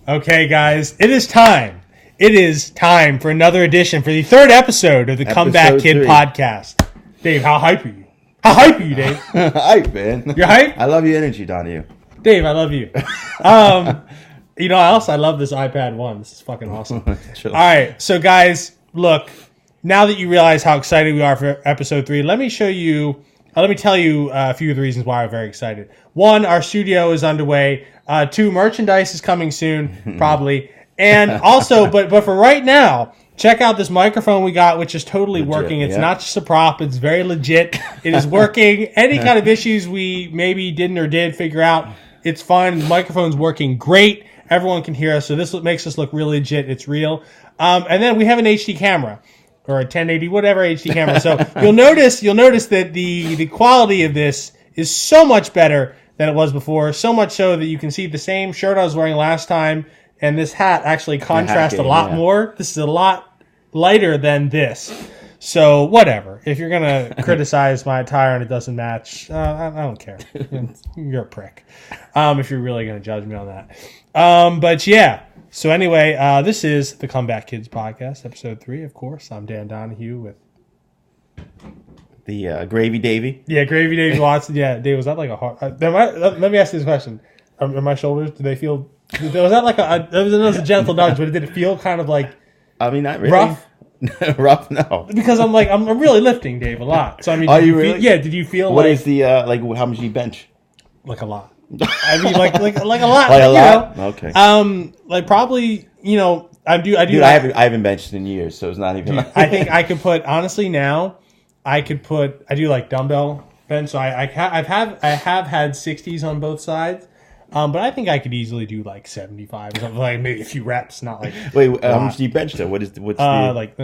Okay, guys, it is time. It is time for another edition for the third episode of the Comeback Kid podcast. Dave, how hype are you? How hype are you, Dave? Hype, man. You're hype? I love your energy, Daveahue. Dave, I love you. I love this iPad 1. This is fucking awesome. Sure. All right, so guys, look, now that you realize how excited we are for episode 3, let me tell you a few of the reasons why we're very excited. 1, our studio is underway. 2, merchandise is coming soon, probably. And also, but for right now, check out this microphone we got, which is totally working. It's not just a prop. It's very legit. It is working. Any kind of issues we maybe didn't or did figure out, it's fine. The microphone's working great. Everyone can hear us, so this makes us look really legit. It's real. And then we have an HD camera. Or a 1080, whatever HD camera. So you'll notice that the quality of this is so much better than it was before. So much so that you can see the same shirt I was wearing last time, and this hat actually contrasts a lot more. This is a lot lighter than this. So whatever. If you're gonna criticize my attire and it doesn't match, I don't care. You're a prick. If you're really gonna judge me on that. But yeah. So anyway, this is the Comeback Kids podcast, episode 3, of course. I'm Dan Daveahue with... The Gravy Davy. Yeah, Gravy Davy Watson. Yeah, Dave, was that like a hard... let me ask you this question. Are my shoulders, do they feel... Was that like a... It was a gentle nudge, but did it feel kind of like... I mean, not really. Rough? Rough, no. Because I'm really lifting, Dave, a lot. So I mean... Are you really? Did you feel What is the... how much do you bench? Like a lot. I mean, like a lot. Like a lot? Know. Okay. Like probably, I do. Dude, I haven't benched in years, so it's not even. Dude, I think I could put I do like dumbbell bench. So I have had 60s on both sides, but I think I could easily do like 75 or something, like maybe a few reps, not like. Wait, how much do you bench though? What's the like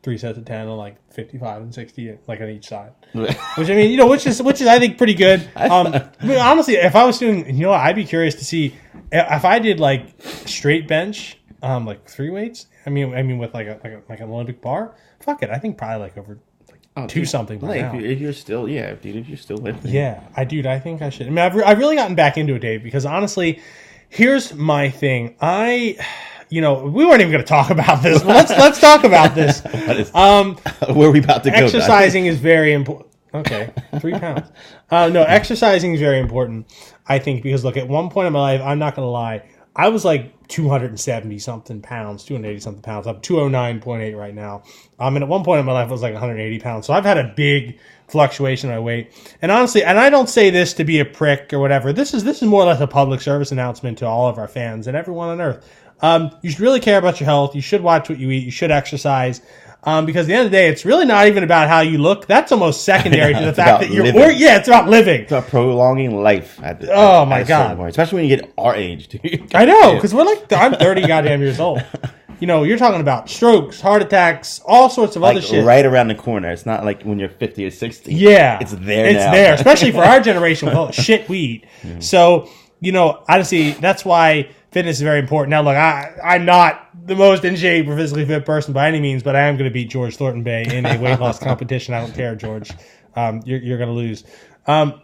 3 sets of 10 on like 55 and 60 like on each side, which I mean, which is I think pretty good. But honestly, if I was doing, I'd be curious to see if I did like straight bench, like 3 weights. I mean with like an Olympic bar. Fuck it, I think probably like over like 2 something by now. If you're still, if you're still lifting. Yeah, I think I should. I mean, I've really gotten back into it, Dave, because honestly, here's my thing. We weren't even going to talk about this, but let's talk about this. Where are we about to go? Exercising is very important. Okay, 3 pounds. No, exercising is very important, I think, because look, at one point in my life, I'm not going to lie, I was like 270-something pounds, 280-something pounds. I'm 209.8 right now. And at one point in my life, I was like 180 pounds. So I've had a big fluctuation in my weight. And honestly, and I don't say this to be a prick or whatever. This is more or less a public service announcement to all of our fans and everyone on earth. You should really care about your health. You should watch what you eat. You should exercise. Because at the end of the day, it's really not even about how you look. That's almost secondary to the fact that you're... it's about living. It's about prolonging life. My God. Especially when you get our age, dude. I know, because I'm 30 goddamn years old. You're talking about strokes, heart attacks, all sorts of other shit. Right around the corner. It's not like when you're 50 or 60. Yeah. It's there now. It's there, especially for our generation with all the shit we eat. Mm-hmm. So, honestly, that's why fitness is very important. Now, look, I'm not the most in shape or physically fit person by any means, but I am going to beat George Thornton Bay in a weight loss competition. I don't care, George. You're going to lose. But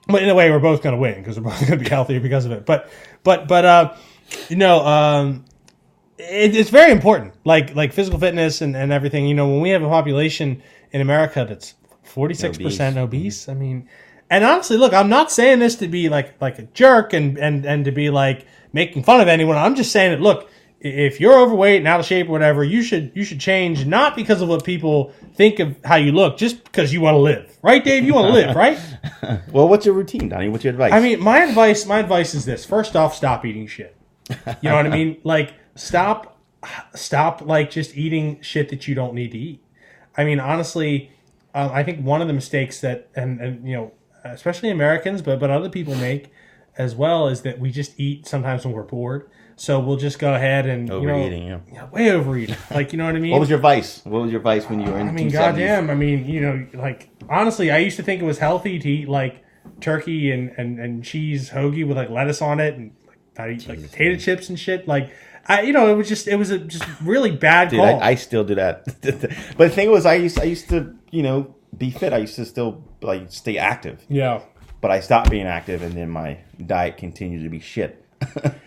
in a way, we're both going to win because we're both going to be healthier because of it. But it's very important, like physical fitness and everything. When we have a population in America that's 46% obese, I mean, and honestly, look, I'm not saying this to be like a jerk and to be like making fun of anyone. I'm just saying that, look, if you're overweight and out of shape or whatever, you should change, not because of what people think of how you look, just because you want to live. Right, Dave? You want to live, right? Well, what's your routine, Donnie? What's your advice? I mean, my advice is this. First off, stop eating shit. You know what I mean? Like, stop like just eating shit that you don't need to eat. I mean, honestly, I think one of the mistakes that, and especially Americans, but other people make as well, is that we just eat sometimes when we're bored. So we'll just go ahead and overeating, way overeating. Like, you know what I mean? What was your vice? What was your vice when you were in? I mean, goddamn. I mean, like, honestly, I used to think it was healthy to eat like turkey and cheese hoagie with like lettuce on it, and like I eat like potato chips and shit. Like, it was just really bad Dude, call. I still do that. But the thing was, I used to be fit. I used to still like stay active. Yeah. But I stopped being active, and then my diet continued to be shit.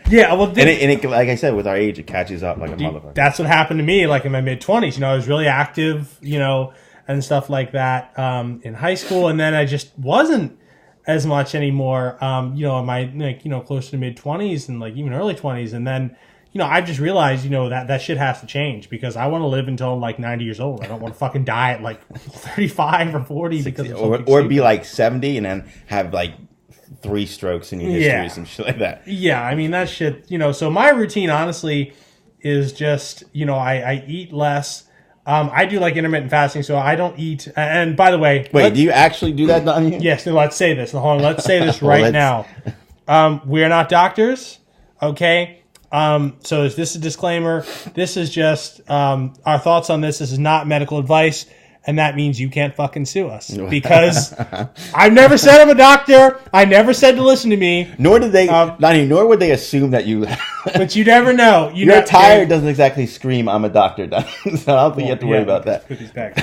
Yeah, well, and it, like I said, with our age, it catches up like a motherfucker. That's what happened to me, like in my mid-20s. I was really active, and stuff like that in high school, and then I just wasn't as much anymore, in my, close to mid-20s and, like, even early 20s. And then, I just realized, that shit has to change because I want to live until I'm, like, 90 years old. I don't want to fucking die at, like, 35 or 40 because of or be, like, 70 and then have, like, 3 strokes in your history or some shit like that. Yeah, I mean, that shit, so my routine, honestly, is just, I eat less. I do, like, intermittent fasting, so I don't eat. And, by the way... Wait, do you actually do that, Donnie? Yes, no, let's say this. Hold on, let's say this right now. We are not doctors, okay? So this is a disclaimer. This is just our thoughts on this. This is not medical advice. And that means you can't fucking sue us because I've never said I'm a doctor. I never said to listen to me. Nor did they, nor would they assume that you. But you never know. Your tire doesn't exactly scream, "I'm a doctor," so I don't think you have to worry about that. Put these back.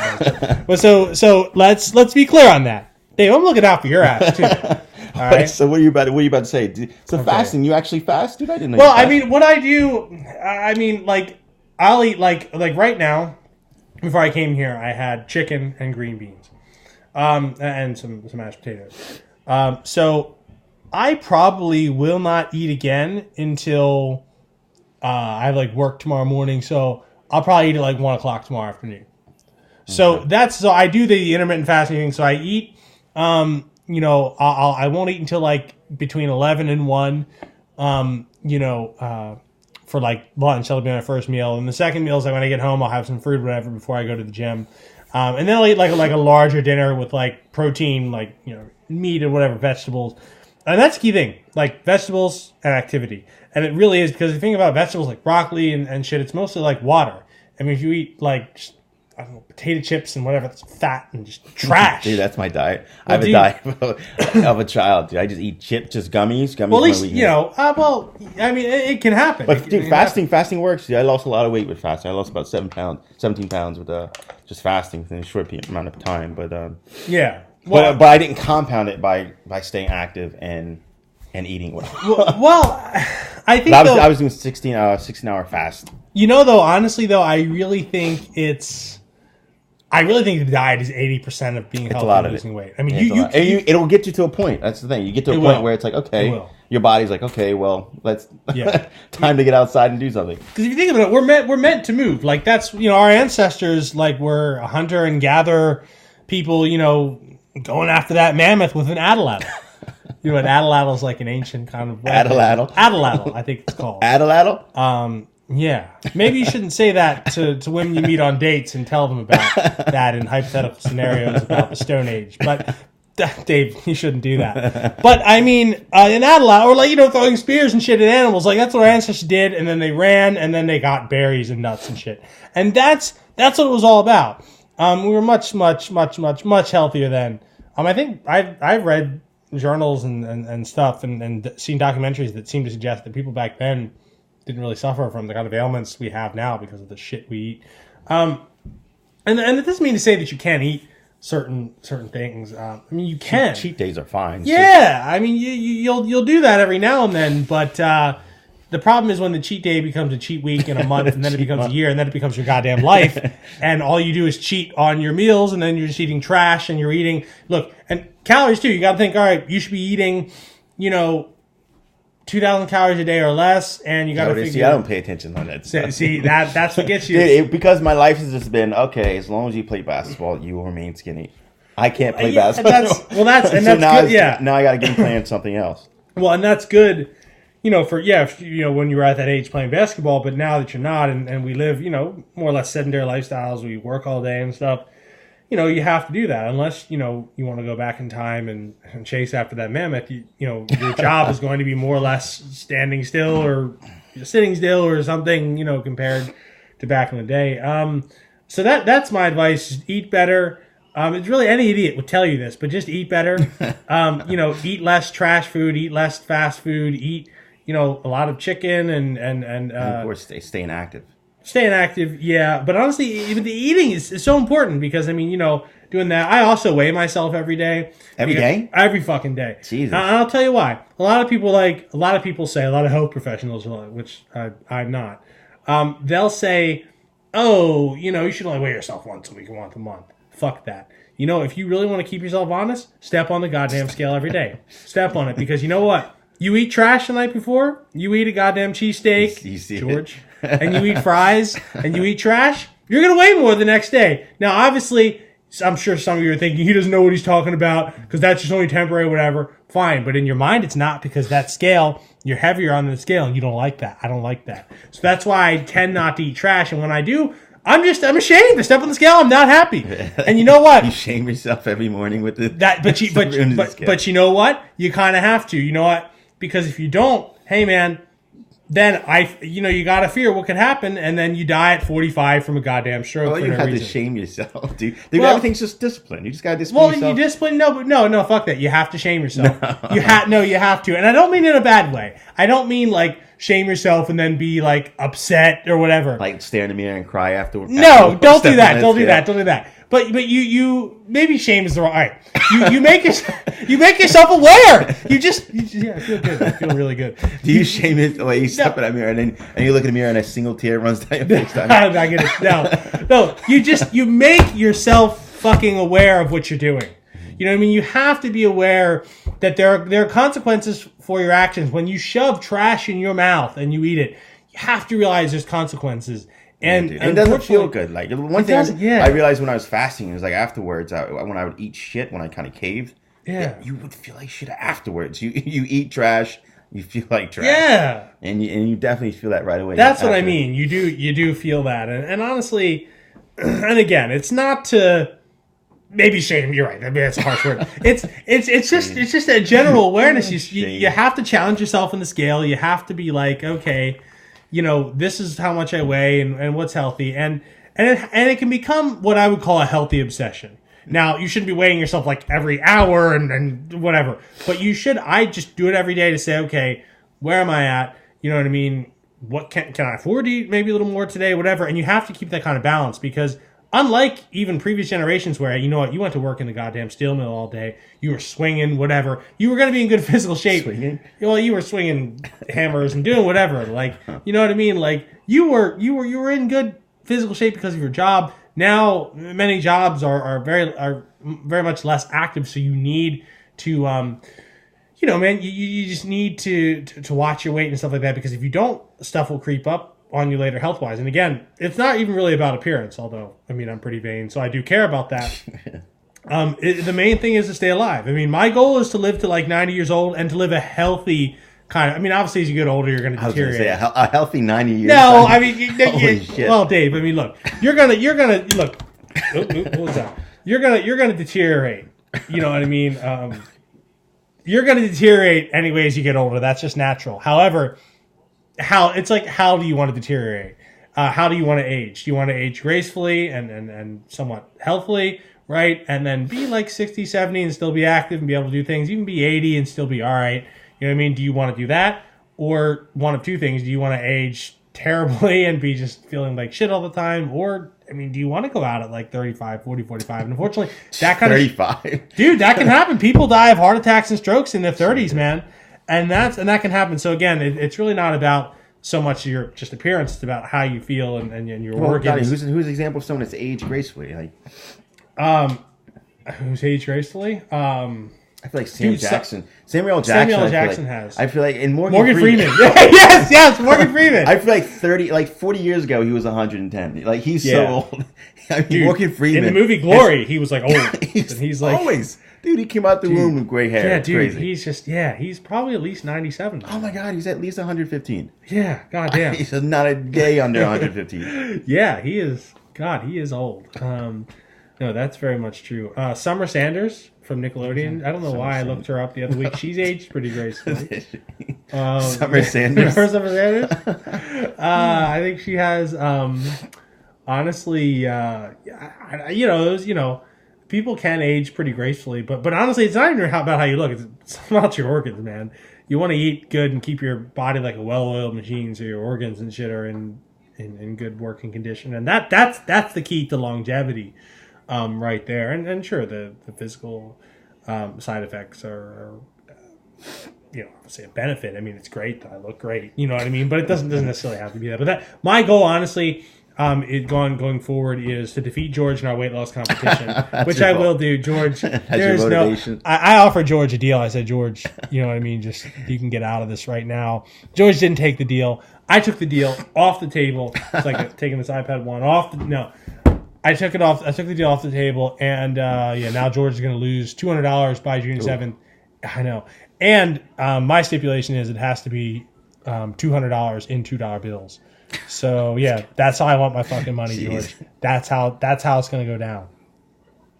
Well, so let's be clear on that, Dave. I'm looking out for your ass too. All right. So what are you about to say? So fasting, you actually fast, dude? I didn't know. Well, I mean, what I do, like I'll eat like right now. Before I came here, I had chicken and green beans, and some mashed potatoes. So I probably will not eat again until I have like work tomorrow morning. So I'll probably eat at like 1:00 tomorrow afternoon. So so I do the intermittent fasting thing. So I eat, I won't eat until like between 11 and 1. For like lunch, that'll be my first meal, and the second meal is like when I get home, I'll have some fruit, or whatever, before I go to the gym, and then I'll eat like a larger dinner with like protein, like meat or whatever, vegetables, and that's the key thing, like vegetables and activity, and it really is because if you think about vegetables like broccoli and shit, it's mostly like water. I mean, if you eat like just, I don't know, potato chips and whatever, that's fat and just trash. Dude, that's my diet. I have a diet of a child, dude. I just eat chips, just gummies. Well, at least, I mean, it can happen. But, dude, fasting works. Dude, I lost a lot of weight with fasting. I lost about 17 pounds with just fasting in a short amount of time. But, yeah. Well, but I didn't compound it by staying active and eating well. Well, I think I was doing 16-hour fast. Though, honestly, though, I really think the diet is 80% of being healthy and losing weight. I mean, it'll get you to a point. That's the thing. You get to a point where it's like, okay, your body's like, okay, well, let's time to get outside and do something. Because if you think about it, we're meant to move. Like that's our ancestors like were a hunter and gatherer people. Going after that mammoth with an atlatl. An atlatl is like an ancient kind of atlatl. Atlatl, I think it's called atlatl. Yeah. Maybe you shouldn't say that to women you meet on dates and tell them about that in hypothetical scenarios about the Stone Age. But, Dave, you shouldn't do that. But, I mean, an atlatl, or like, throwing spears and shit at animals, like that's what our ancestors did, and then they ran, and then they got berries and nuts and shit. And that's what it was all about. We were much, much, much, much, much healthier then. I think I've read journals and stuff and seen documentaries that seem to suggest that people back then didn't really suffer from the kind of ailments we have now because of the shit we eat. And it doesn't mean to say that you can't eat certain things. I mean, you can. Cheat days are fine. Yeah, I mean, you'll do that every now and then, but the problem is when the cheat day becomes a cheat week in a month, and then it becomes a year, and then it becomes your goddamn life, and all you do is cheat on your meals, and then you're just eating trash, and you're eating... Look, and calories too. You got to think, all right, you should be eating, 2,000 calories a day or less, and you got to figure... See, I don't pay attention on that stuff. See, that's what gets you... Dude, because my life has just been, okay, as long as you play basketball, you will remain skinny. I can't play basketball. That's good, Now I got to game plan something else. Well, and that's good, when you were at that age playing basketball, but now that you're not, and we live, more or less sedentary lifestyles, we work all day and stuff, you have to do that unless, you want to go back in time and chase after that mammoth. Your job is going to be more or less standing still or sitting still or something, compared to back in the day. So that's my advice. Just eat better. It's really any idiot would tell you this, but just eat better. Eat less trash food, eat less fast food, eat, a lot of chicken and of course, staying active. Staying active, yeah. But honestly, even the eating is so important because, I mean, doing that. I also weigh myself every day. Every day? Every fucking day. Jesus. And I'll tell you why. A lot of people say, a lot of health professionals, which I'm not, they'll say, oh, you should only weigh yourself once a week or once a month. Fuck that. If you really want to keep yourself honest, step on the goddamn scale every day. Step on it, because you know what? You eat trash the night before, you eat a goddamn cheesesteak, George, and you eat fries, and you eat trash, you're going to weigh more the next day. Now, obviously, I'm sure some of you are thinking, he doesn't know what he's talking about, because that's just only temporary, whatever. Fine, but in your mind, it's not, because that scale, you're heavier on the scale, and you don't like that. I don't like that. So that's why I tend not to eat trash, and when I do, I'm ashamed to step on the scale. I'm not happy. And you know what? You shame yourself every morning with but you know what? You kind of have to. You know what? Because if you don't, hey man, then you got to fear what could happen, and then you die at 45 from a goddamn stroke. Well, you have to shame yourself, dude. Everything's just discipline. You just got to discipline yourself. Well, you discipline, no, fuck that. You have to shame yourself. No. You have to. And I don't mean in a bad way. I don't mean like shame yourself and then be like upset or whatever. Like stare in the mirror and cry afterwards. No, don't do that. Don't do that. But you maybe shame is the wrong. All right, you make yourself aware. I feel good. I feel really good. Do you shame it the way you step in that mirror and you look in the mirror and a single tear runs down your face? I get it. No. You make yourself fucking aware of what you're doing. You know what I mean? You have to be aware that there are consequences for your actions. When you shove trash in your mouth and you eat it, you have to realize there's consequences. And it doesn't feel good. Like one thing I realized when I was fasting is like afterwards, when I would eat shit, when I kind of caved, you would feel like shit afterwards. You eat trash, you feel like trash. Yeah, and you definitely feel that right away. That's what I mean. You do feel that, and honestly, and again, it's not to maybe shame. You're right. I mean, that's a harsh word. It's just a general awareness. You have to challenge yourself in the scale. You have to be like, okay, this is how much I weigh and what's healthy. And it can become what I would call a healthy obsession. Now, you shouldn't be weighing yourself like every hour and whatever. But I just do it every day to say, okay, where am I at? You know what I mean? What can I afford to eat? Maybe a little more today, whatever. And you have to keep that kind of balance, because unlike even previous generations where, you went to work in the goddamn steel mill all day, you were swinging, whatever, you were going to be in good physical shape. Swinging? Well, you were swinging hammers and doing whatever. Like, you know what I mean? Like, you were in good physical shape because of your job. Now, many jobs are very much less active, so you need to, man, you just need to watch your weight and stuff like that, because if you don't, stuff will creep up on you later health-wise. And again, it's not even really about appearance, although, I mean, I'm pretty vain, so I do care about that. The main thing is to stay alive. I mean, my goal is to live to like 90 years old and to live a healthy kind of, I mean, obviously as you get older, you're going to deteriorate. I was going to say, a healthy 90 years. No, I mean, well, Dave, I mean, look, you're going to, look, what was that? You're going to deteriorate. You know what I mean? You're going to deteriorate anyway as you get older. That's just natural. However, how do you want to deteriorate? How do you want to age? Do you want to age gracefully and somewhat healthily, right? And then be like 60, 70 and still be active and be able to do things. You can be 80 and still be all right. You know what I mean? Do you want to do that? Or one of two things. Do you want to age terribly and be just feeling like shit all the time? Or, I mean, do you want to go out at like 35, 40, 45? And unfortunately, that kind 35. Dude, that can happen. People die of heart attacks and strokes in their 30s, man. And that can happen. So again, it's really not about so much your just appearance; it's about how you feel and your organs. Who's an example of someone that's aged gracefully? Like, who's aged gracefully? I feel like Samuel L. Jackson has. I feel like in Morgan Freeman. yes, Morgan Freeman. I feel like 40 years ago he was 110. Like he's so old. I mean, dude, Morgan Freeman in the movie Glory, he was like old. he's like always. Dude, he came out the womb with gray hair. Yeah, it's dude, crazy. he's probably at least 97. Oh my God, he's at least 115. Yeah, goddamn. He's not a day under 115. Yeah, he is. God, he is old. No, that's very much true. Summer Sanders from Nickelodeon. I don't know why I looked her up the other week. She's aged pretty gracefully. Summer Sanders. Summer Sanders. I think she has. Honestly, people can age pretty gracefully, but honestly, it's not even about how you look. It's about your organs, man. You want to eat good and keep your body like a well-oiled machine, so your organs and shit are in good working condition, and that's the key to longevity. right there. And sure, the physical side effects are obviously a benefit. I mean, it's great that I look great. You know what I mean? But it doesn't necessarily have to be that. But my goal, honestly, going forward is to defeat George in our weight loss competition, which I will do. George, there's no. I offered George a deal. I said, George, you know what I mean? Just you can get out of this right now. George didn't take the deal. I took the deal off the table. It's like taking this iPad 1 off. I took it off. I took the deal off the table, and now George is going to lose $200 by June 7th. I know. And my stipulation is it has to be $200 in $2 bills. So yeah, that's how I want my fucking money, George. That's how it's gonna go down.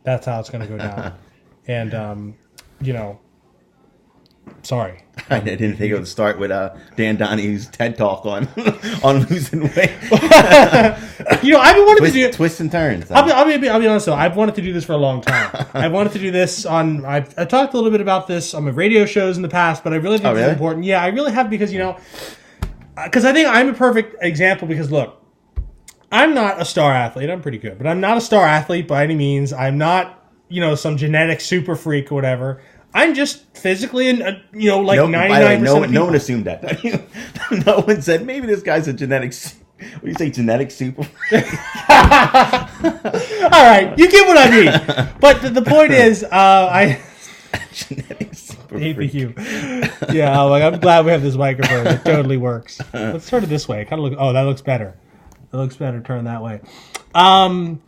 That's how it's gonna go down. And sorry, I didn't think it would start with Dan Donahue's TED Talk on losing weight. I've been wanting to do twists and turns. I'll be honest though. I've wanted to do this for a long time. I wanted to do this on. I've talked a little bit about this on my radio shows in the past, but I really think it's important. Yeah, I really have because because I think I'm a perfect example. Because look, I'm not a star athlete. I'm pretty good, but I'm not a star athlete by any means. I'm not some genetic super freak or whatever. I'm just physically, 99%. No one assumed that. No one said maybe this guy's a genetic. What do you say, genetic super? All right, you get what I mean. But the point is, genetic super Daveahue. Yeah, I'm glad we have this microphone. It totally works. Let's turn it this way. It kind of look. Oh, that looks better. It looks better. Turn that way. No,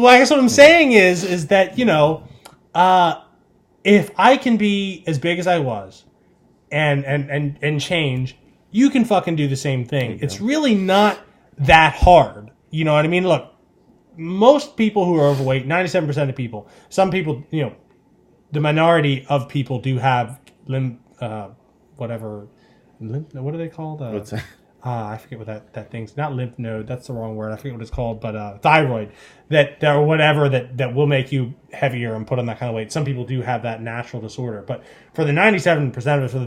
I guess what I'm saying is that if I can be as big as I was and change, you can fucking do the same thing. It's really not that hard. You know what I mean? Look, most people who are overweight, 97% of people, some people, the minority of people do have what are they called? What's that? I forget what that thing's, not lymph node, that's the wrong word, I forget what it's called, but thyroid, that or whatever that will make you heavier and put on that kind of weight. Some people do have that natural disorder, but for the 97% of us, for the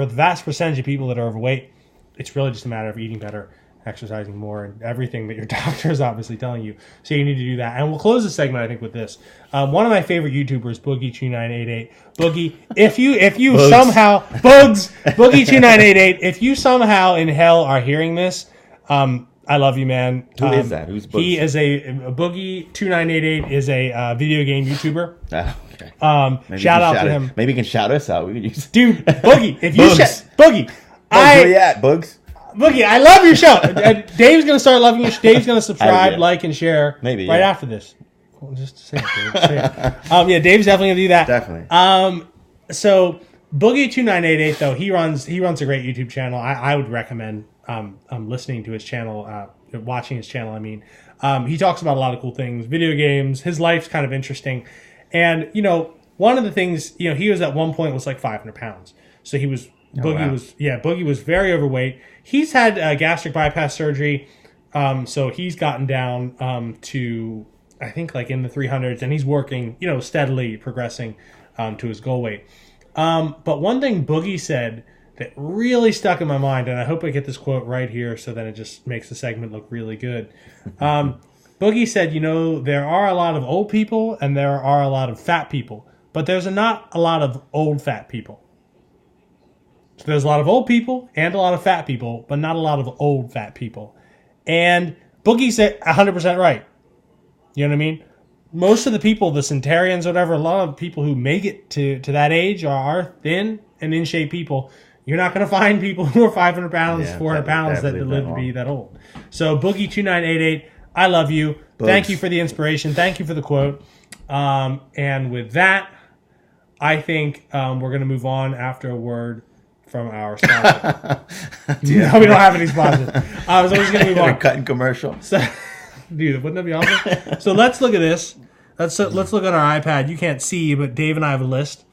vast percentage of people that are overweight, it's really just a matter of eating better, exercising more, and everything that your doctor is obviously telling you. So you need to do that. And we'll close the segment, I think, with this. One of my favorite YouTubers, Boogie2988. Boogie, if you somehow Boogie2988, if you somehow in hell are hearing this, I love you, man. Who is that? Who's Boogie? He is a Boogie2988 is a video game YouTuber. Oh, okay. Shout out to him. Maybe he can shout us out. We can use dude, Boogie. If you Boogie, where you at, Bugs? Boogie, I love your show. Dave's going to start loving you. Dave's going to subscribe, like, and share after this. Well, just to say it, Dave. Dave's definitely going to do that. Definitely. So Boogie2988, though, he runs a great YouTube channel. I would recommend listening to his channel, watching his channel, I mean. He talks about a lot of cool things, video games. His life's kind of interesting. And, one of the things, he was at one point was like 500 pounds. So he was... Boogie was very overweight. He's had gastric bypass surgery, so he's gotten down to, I think, like in the 300s, and he's working, steadily progressing to his goal weight. But one thing Boogie said that really stuck in my mind, and I hope I get this quote right here so that it just makes the segment look really good. Boogie said, there are a lot of old people and there are a lot of fat people, but there's not a lot of old fat people. So there's a lot of old people and a lot of fat people, but not a lot of old fat people. And Boogie said 100% right. You know what I mean? Most of the people, the centenarians, whatever, a lot of people who make it to that age are thin and in shape people. You're not going to find people who are 500 pounds, 400 pounds that live to be that old. So Boogie2988, I love you. Bugs. Thank you for the inspiration. Thank you for the quote. And with that, I think we're going to move on after a word from our sponsor. No, we don't have any sponsors. I was always going to move on. Cutting commercial. So, dude, wouldn't that be awesome? So let's look at this. Let's look at our iPad. You can't see, but Dave and I have a list.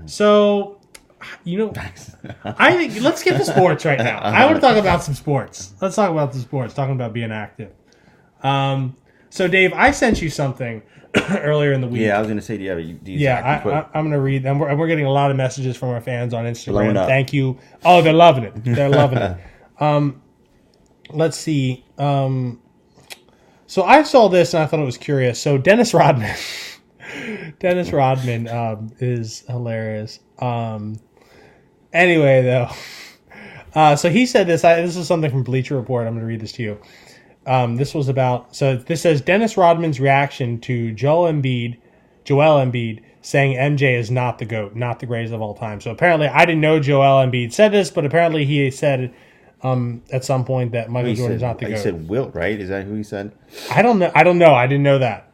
So, I think let's get to sports right now. I want to talk about some sports. Let's talk about the sports. Talking about being active. So, Dave, I sent you something earlier in the week. Yeah, I was going to say, do you have I'm going to read them. We're getting a lot of messages from our fans on Instagram. Thank you. Oh, they're loving it. They're loving it. Let's see. So I saw this and I thought it was curious. So Dennis Rodman, is hilarious. Anyway, though, so he said this. This is something from Bleacher Report. I'm going to read this to you. This was about. So this says Dennis Rodman's reaction to Joel Embiid saying MJ is not the GOAT, not the greatest of all time. So apparently, I didn't know Joel Embiid said this, but apparently he said at some point that Michael Jordan is not the GOAT. He said Wilt, right? Is that who he said? I don't know. I didn't know that.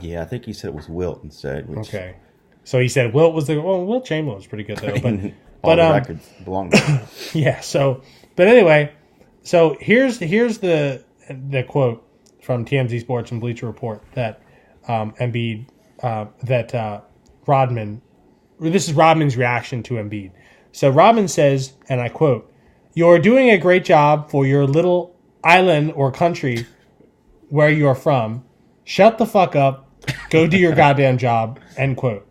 Yeah, I think he said it was Wilt instead. Okay. So he said Wilt was the. Well, Wilt Chamberlain was pretty good though, all the records belong to him. Yeah. So, but anyway, so here's the quote from TMZ Sports and Bleacher Report that Embiid Rodman. This is Rodman's reaction to Embiid. So Rodman says, and I quote, "You're doing a great job for your little island or country where you're from. Shut the fuck up. Go do your goddamn job." End quote.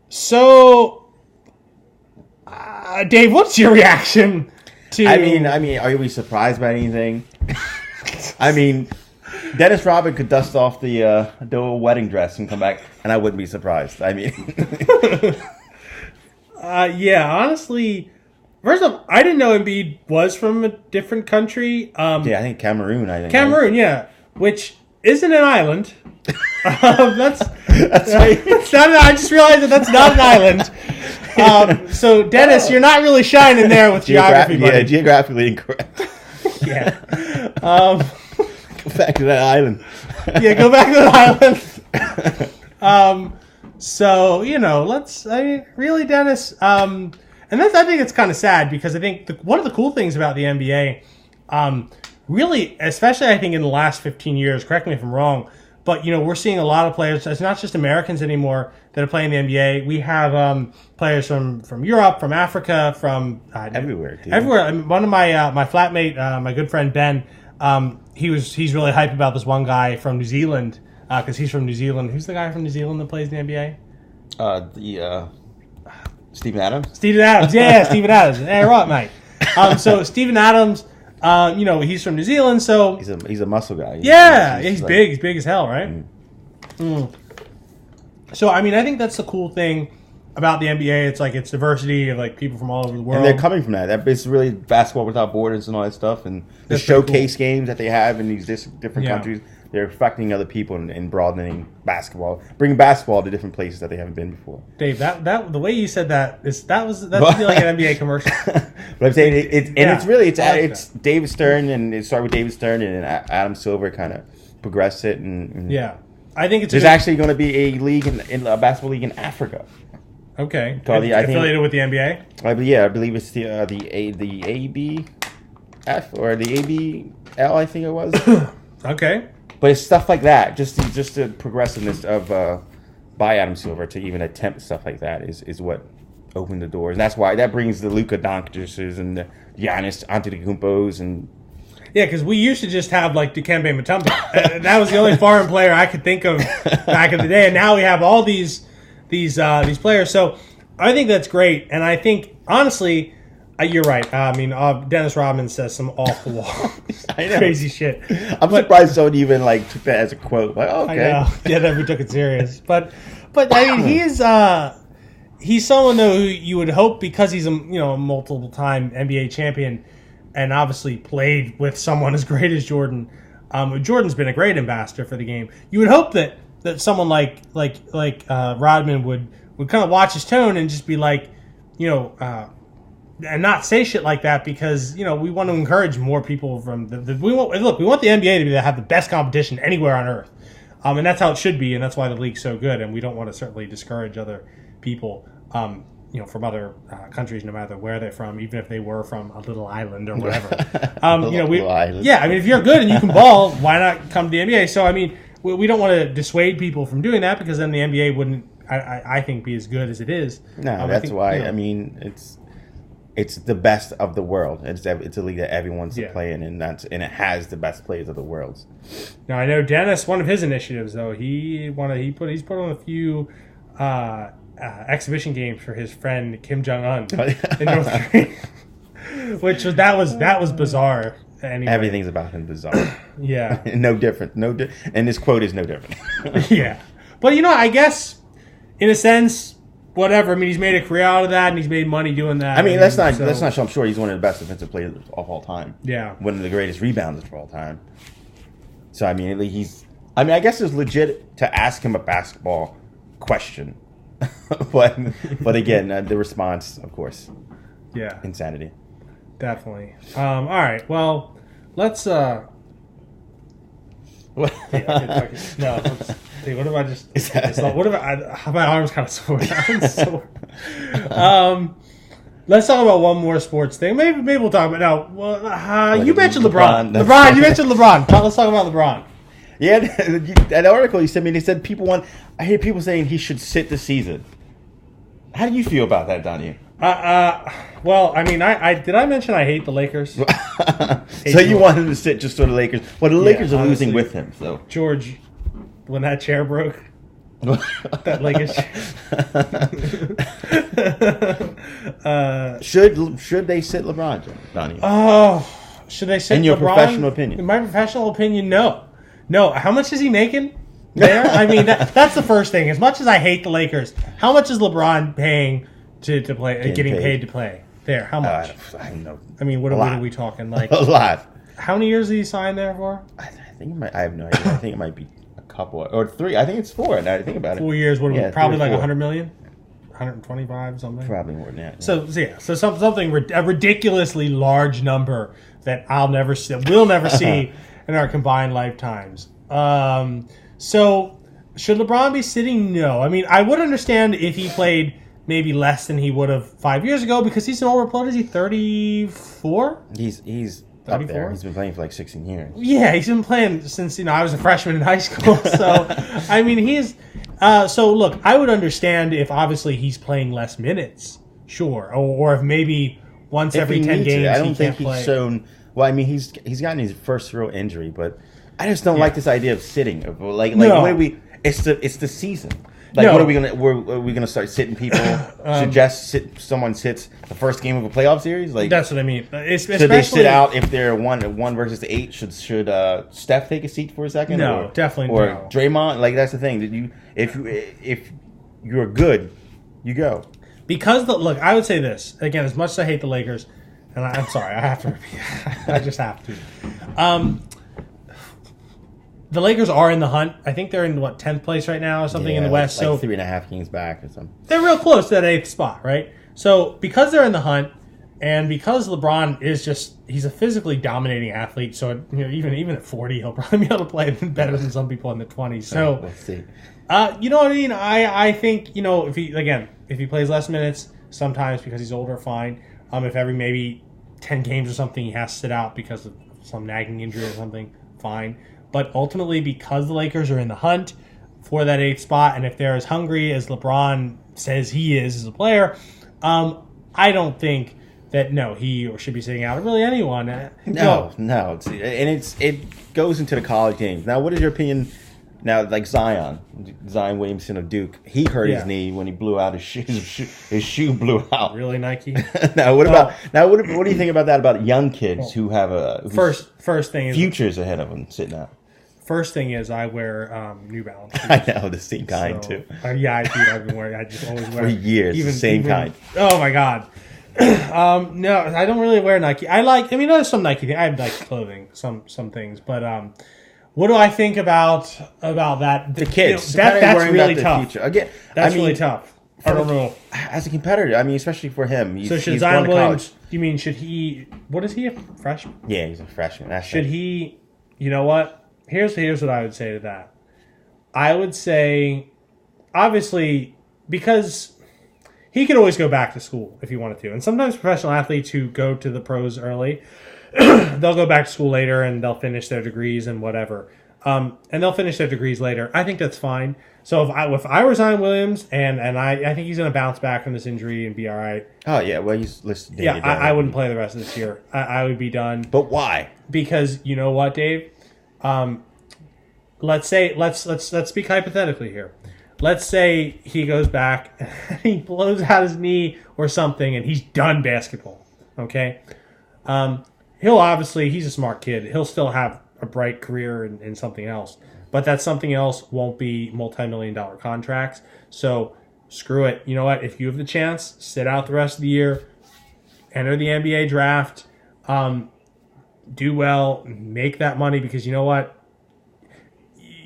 So, Dave, what's your reaction to? I mean, are we surprised by anything? I mean, Dennis Rodman could dust off the wedding dress and come back, and I wouldn't be surprised. I mean, yeah, honestly, first off, I didn't know Embiid was from a different country. Yeah, I think Cameroon. Cameroon, yeah, which isn't an island. That's right. I just realized that's not an island. So, Dennis, you're not really shining there with geography. Yeah, geographically incorrect. Yeah. Go back to that island. Yeah, go back to that island. So, really, Dennis. And I think it's kind of sad because I think one of the cool things about the NBA, really, especially I think in the last 15 years, correct me if I'm wrong, but, we're seeing a lot of players. It's not just Americans anymore that are playing the NBA. We have players from Europe, from Africa, from everywhere. Dude. Everywhere. I mean, one of my flatmate, my good friend Ben, he's really hyped about this one guy from New Zealand because he's from New Zealand. Who's the guy from New Zealand that plays in the NBA? Steven Adams. Steven Adams. Yeah, Steven Adams. Hey, right, mate. So Steven Adams. He's from New Zealand, so he's a muscle guy. He's big. He's big as hell, right? So, I think that's the cool thing about the NBA. It's like it's diversity of like people from all over the world, and they're coming from that. It's really basketball without borders and all that stuff, and the showcase games that they have in these different countries. They're affecting other people and broadening basketball, bringing basketball to different places that they haven't been before. Dave, that the way you said that like an NBA commercial. But I'm saying it's David Stern, and it started with David Stern, and Adam Silver kind of progressed it. And yeah, I think there's actually going to be a league in a basketball league in Africa. Okay, affiliated with the NBA. I believe it's the ABF or the ABL. I think it was. Okay. But it's stuff like that, just the progressiveness of by Adam Silver to even attempt stuff like that is what opened the doors, and that's why that brings the Luka Doncic's and the Giannis Antetokounmpos and because we used to just have like Dikembe Mutombo. That was the only foreign player I could think of back in the day, and now we have all these players. So I think that's great, and I think honestly. You're right. Dennis Rodman says some awful, crazy shit. I'm surprised someone even took that as a quote. Like, okay, I know. Yeah, never took it serious. But he's someone though who you would hope because he's a multiple time NBA champion and obviously played with someone as great as Jordan. Jordan's been a great ambassador for the game. You would hope that someone like Rodman would kind of watch his tone and just be like, and not say shit like that because we want to encourage more people from we want the NBA to have the best competition anywhere on earth, and that's how it should be, and that's why the league's so good, and we don't want to certainly discourage other people from other countries, no matter where they're from, even if they were from a little island or whatever. Island. Yeah, if you're good and you can ball, why not come to the NBA? So we don't want to dissuade people from doing that because then the NBA wouldn't I think be as good as it is. No, that's why it's the best of the world. It's a league that everyone wants to play in, and it has the best players of the world. Now I know Dennis. One of his initiatives, though, he's put on a few exhibition games for his friend Kim Jong-un in North Korea, that was bizarre. anyway. Everything's about him bizarre. Yeah. No different. And this quote is no different. Yeah. But, I guess, in a sense, whatever. I mean, he's made a career out of that, and he's made money doing that. I mean, that's not. I'm sure he's one of the best defensive players of all time. Yeah. One of the greatest rebounders of all time. So, I mean, I guess it's legit to ask him a basketball question. but again, the response, of course. Yeah. Insanity. Definitely. All right. Well, let's. What? No. What if I just? What if my arm's kind of sore? Let's talk about one more sports thing. Maybe we'll talk about now. Well, you mentioned LeBron. You mentioned LeBron. Let's talk about LeBron. Yeah, that article you sent me. They said I hear people saying he should sit the season. How do you feel about that, Daveahue? Well, I mean, did I mention I hate the Lakers? So you want him to sit just for the Lakers? Well, the Lakers are losing with him. So George, when that chair broke, that Lakers chair. Should they sit LeBron, Daveahue? Oh, should they sit? In your LeBron? professional opinion? In my professional opinion, no. How much is he making there? I mean, that's the first thing. As much as I hate the Lakers, how much is LeBron paying to play? Getting paid to play there? How much? I don't know. I mean, what are we talking? Like a lot. How many years did he sign there for? I think it might. I have no idea. I think it might be a couple or 3. I think it's 4. Now I think about it. 4 years. Probably like 100 million, 125 something. Probably more than that. Yeah. So something a ridiculously large number that we'll never see in our combined lifetimes. So should LeBron be sitting? No. I mean, I would understand if he played maybe less than he would have 5 years ago because he's an older player. Is he 34? He's up there. He's been playing for like 16 years. Yeah, he's been playing since I was a freshman in high school. So I mean, he's so look. I would understand if obviously he's playing less minutes, sure, or if maybe once every 10 games. I don't think he's shown. Well, I mean, he's gotten his first real injury, but I just don't like this idea of sitting. Like no. What are we? It's the season. Like, what are we gonna? Are we gonna start sitting people? Suggest someone sits the first game of a playoff series? Like that's what I mean. Should they sit out if they're 1 versus 8? Should Steph take a seat for a second? No, definitely or no. Draymond? Like that's the thing. Did you if you're good, you go. Because look, I would say this again. As much as I hate the Lakers, and I'm sorry, I have to repeat. I just have to. The Lakers are in the hunt. I think they're in 10th place right now or something in the West. Like 3.5 games back or something. They're real close to that 8th spot, right? So because they're in the hunt, and because LeBron is he's a physically dominating athlete. So even at 40, he'll probably be able to play better than some people in the 20s. So let's see. You know what I mean? I think if he plays less minutes, sometimes because he's older, fine. If every maybe 10 games or something he has to sit out because of some nagging injury or something, fine. But ultimately, because the Lakers are in the hunt for that 8th spot, and if they're as hungry as LeBron says he is as a player, I don't think that he should be sitting out. Really, anyone. No. And it goes into the college games. Now, what is your opinion? Now, like Zion Williamson of Duke, he hurt his knee when he blew out his shoe. His shoe blew out. Really, Nike? Now, what do you think about that? About young kids who have first thing is futures ahead of them sitting out. First thing is I wear New Balance shoes. I know, the same kind too. Yeah, I do. I've been wearing. I just always wear for years. The same kind. Oh my god. No, I don't really wear Nike. There's some Nike things. I have Nike clothing, some things, but what do I think about that? The kids. That's really tough. Again, that's really tough. I don't know. As a competitor, especially for him. So should Zion Williams? You mean should he? What is he? A freshman? Yeah, he's a freshman. Should he? You know what? Here's what I would say to that. I would say, obviously, because he could always go back to school if he wanted to. And sometimes professional athletes who go to the pros early, they'll go back to school later and they'll finish their degrees and whatever. And they'll finish their degrees later. I think that's fine. So if I were Zion Williams, and I think he's going to bounce back from this injury and be all right. Oh, yeah. Well, he's listed. Yeah, I wouldn't play the rest of this year. I would be done. But why? Because you know what, Dave? Let's speak hypothetically here. Let's say he goes back and he blows out his knee or something and he's done basketball. Okay? he'll obviously, he's a smart kid. He'll still have a bright career in something else. But that something else won't be multi-million-dollar contracts. So screw it. You know what? If you have the chance, sit out the rest of the year, enter the NBA draft, do well, make that money, because you know what?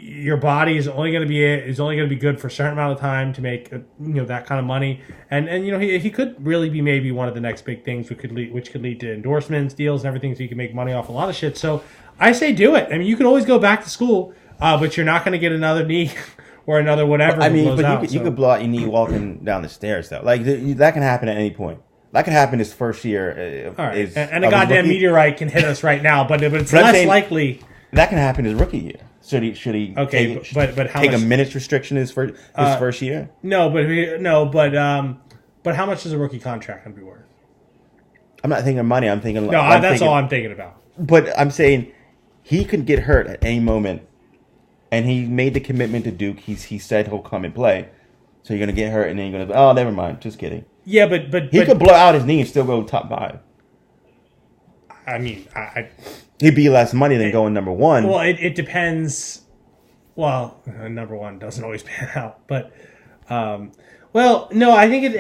Your body is only going to be good for a certain amount of time to make that kind of money, and he could really be maybe one of the next big things, which could lead to endorsements, deals, and everything, so you can make money off a lot of shit. So I say do it. I mean, you can always go back to school, but you're not going to get another knee or another whatever. I mean, but you could blow out your knee walking down the stairs though. Like that can happen at any point. That could happen his first year. All right. And a goddamn meteorite can hit us right now, but it's less likely. That can happen his rookie year. Should he? Okay, but how take much, a minutes restriction his first year? No, but how much is a rookie contract going to be worth? I'm not thinking of money. I'm thinking. That's all I'm thinking about. But I'm saying he could get hurt at any moment, and he made the commitment to Duke. He said he'll come and play. So you're going to get hurt, and then you're going to. Oh, never mind. Just kidding. Yeah, but he could blow out his knee and still go top 5. I mean, he'd be less money than going number 1. Well, it depends. Well, number 1 doesn't always pan out, but no, I think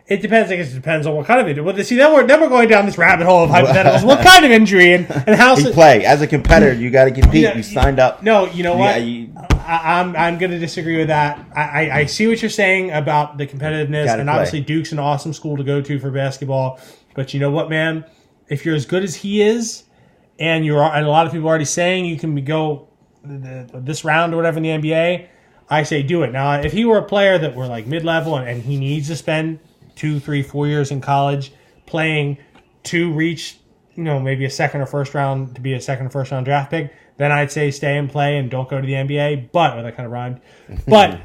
it depends. I guess it depends on what kind of injury. Well, see, then we're going down this rabbit hole of hypotheticals. What kind of injury and how? You play as a competitor. You got to compete. You signed up. No, you know what? I'm going to disagree with that. I see what you're saying about the competitiveness, and obviously Duke's an awesome school to go to for basketball. But you know what, man? If you're as good as he is, and a lot of people are already saying you can go this round or whatever in the NBA, I say do it. Now, if he were a player that were like mid-level and he needs to spend 2, 3, 4 years in college playing to reach, maybe a second or first round, to be a second or first round draft pick, then I'd say stay and play and don't go to the NBA. But, that kind of rhymed. But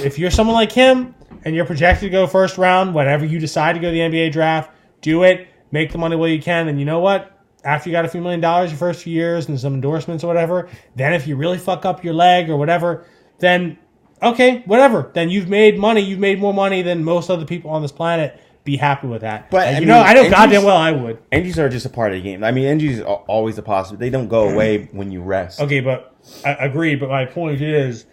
if you're someone like him and you're projected to go first round, whenever you decide to go to the NBA draft, do it. Make the money while you can. And you know what? After you got a few $1 million your first few years and some endorsements or whatever, then if you really fuck up your leg or whatever, then okay, whatever. Then you've made money. You've made more money than most other people on this planet. Be happy with that. But I know goddamn well I would. Injuries are just a part of the game. I mean, injuries are always a possibility. They don't go away when you rest. Okay, but I agree. But my point is,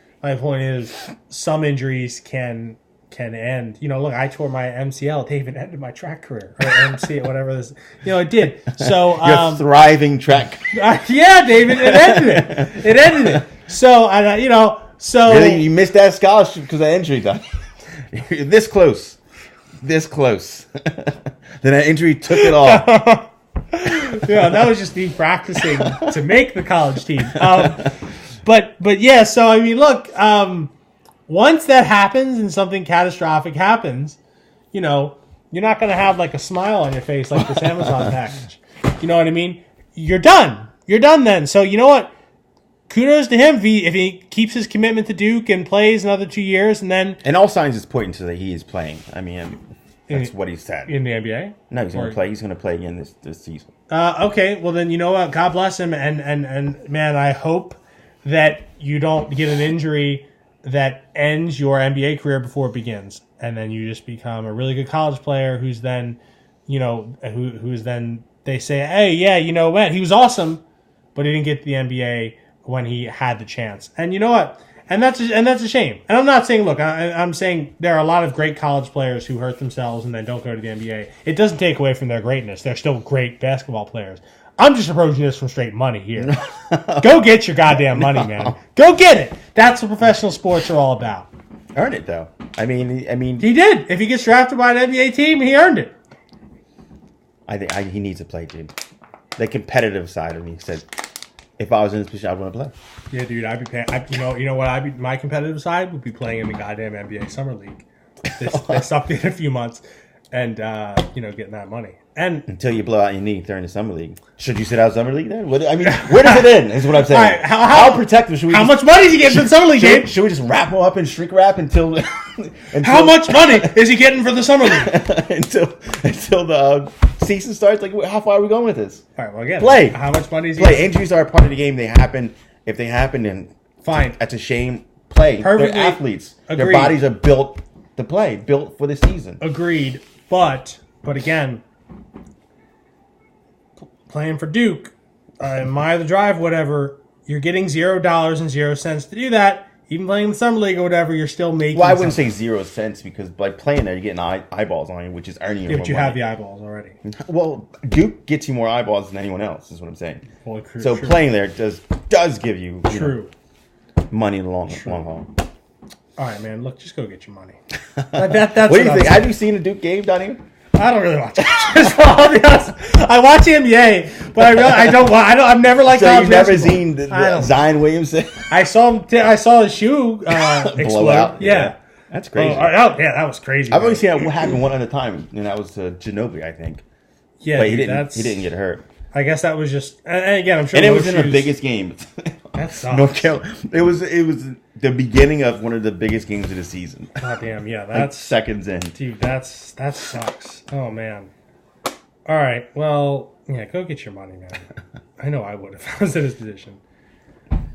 some injuries can end. Look, I tore my MCL. It even ended my track career, or MC, whatever this. It did. So you're thriving track. Yeah, David, it ended it. It ended it. So So really, you missed that scholarship because of injury, Doc. You're this close. Then that injury took it all. Yeah, that was just me practicing to make the college team. But yeah, so I mean, look, once that happens and something catastrophic happens, you're not going to have like a smile on your face like this Amazon package. You know what I mean? You're done. You're done then. So you know what? Kudos to him if he keeps his commitment to Duke and plays another 2 years, and then... And all signs is pointing to that he is playing. I mean, that's what he said. In the NBA? No, he's going to play. He's going to play again this season. Okay, well then, you know what? God bless him, and man, I hope that you don't get an injury that ends your NBA career before it begins, and then you just become a really good college player who's then, who's then, they say, hey, yeah, what? He was awesome, but he didn't get to the NBA when he had the chance. And you know what? And that's a shame. And I'm not saying, look, I'm saying there are a lot of great college players who hurt themselves and then don't go to the NBA. It doesn't take away from their greatness. They're still great basketball players. I'm just approaching this from straight money here. Go get your goddamn money, man. Go get it. That's what professional sports are all about. Earn it, though. I mean, he did. If he gets drafted by an NBA team, he earned it. I think he needs to play, dude. The competitive side of me said, if I was in this position, I'd want to play. Yeah, dude, I'd be paying. You know what? My competitive side would be playing in the goddamn NBA Summer League. This up in a few months, and getting that money. And until you blow out your knee during the Summer League, should you sit out Summer League then? Where does it end? Is what I'm saying. All right, how protective should we? How much money is he getting from Summer League, Dave? Should we just wrap him up and shrink wrap until? How much money is he getting for the Summer League until the season starts? Like, how far are we going with this? All right, well, again, play. How much money is he? Play. Injuries are a part of the game. They happen. If they happen, then fine. That's a shame. Play. Perfectly. They're athletes. Agreed. Their bodies are built to play, built for the season. Agreed. But again, playing for Duke, Mile the Drive, whatever, you're getting $0.00 to do that. Even playing in the summer league or whatever, you're still making. Well, I wouldn't say 0 cents because by playing there, you're getting eyeballs on you, which is earning you more but you money. have the eyeballs already. Well, Duke gets you more eyeballs than anyone else, is what I'm saying. Well, so playing there does give you, money in the long haul. All right, man. Look, just go get your money. That's what do you think? Have you seen a Duke game down here? I don't really watch it. I'll be honest. I watch the NBA, but I've never liked college never basketball. seen Zion Williamson? I saw his shoe explode. Out. Yeah. That's crazy. That was crazy. I've only seen what happened one at a time, and that was Ginobili, I think. Yeah, but he didn't get hurt. I guess that was just, and again, I'm sure. And it was in the biggest game. That sucks. North Carolina. It was the beginning of one of the biggest games of the season. God damn, yeah, that's seconds in. Dude, that sucks. Oh man. All right, well, yeah, go get your money, man. I know I would if I was in his position.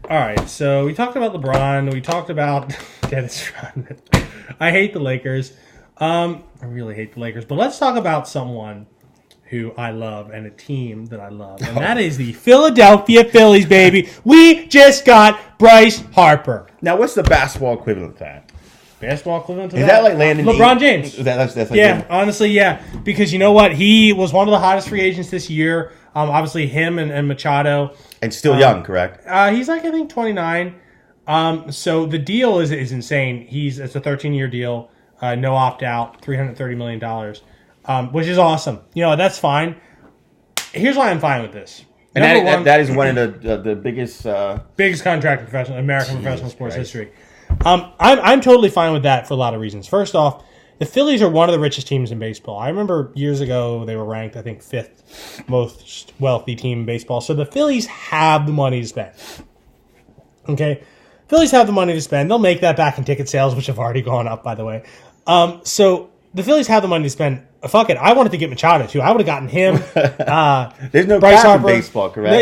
All right, so we talked about LeBron. We talked about Dennis Rodman. I hate the Lakers. I really hate the Lakers. But let's talk about someone who I love and a team that I love. And that is the Philadelphia Phillies, baby. We just got Bryce Harper. Now, what's the basketball equivalent to that? Basketball equivalent to that? Is that like Landon LeBron James. That's like yeah, honestly, yeah. Because you know what? He was one of the hottest free agents this year. Obviously, him and Machado. And still young, correct? He's like, I think, 29. So the deal is insane. It's a 13-year deal. No opt-out, $330 million. Which is awesome. That's fine. Here's why I'm fine with this. And that is one of the biggest contract in American professional sports history. I'm totally fine with that for a lot of reasons. First off, the Phillies are one of the richest teams in baseball. I remember years ago they were ranked, I think, 5th most wealthy team in baseball. So the Phillies have the money to spend. Okay? Phillies have the money to spend. They'll make that back in ticket sales, which have already gone up, by the way. So the Phillies have the money to spend. Fuck it. I wanted to get Machado, too. I would have gotten him. There's no Bryce cap Harper. in baseball, correct?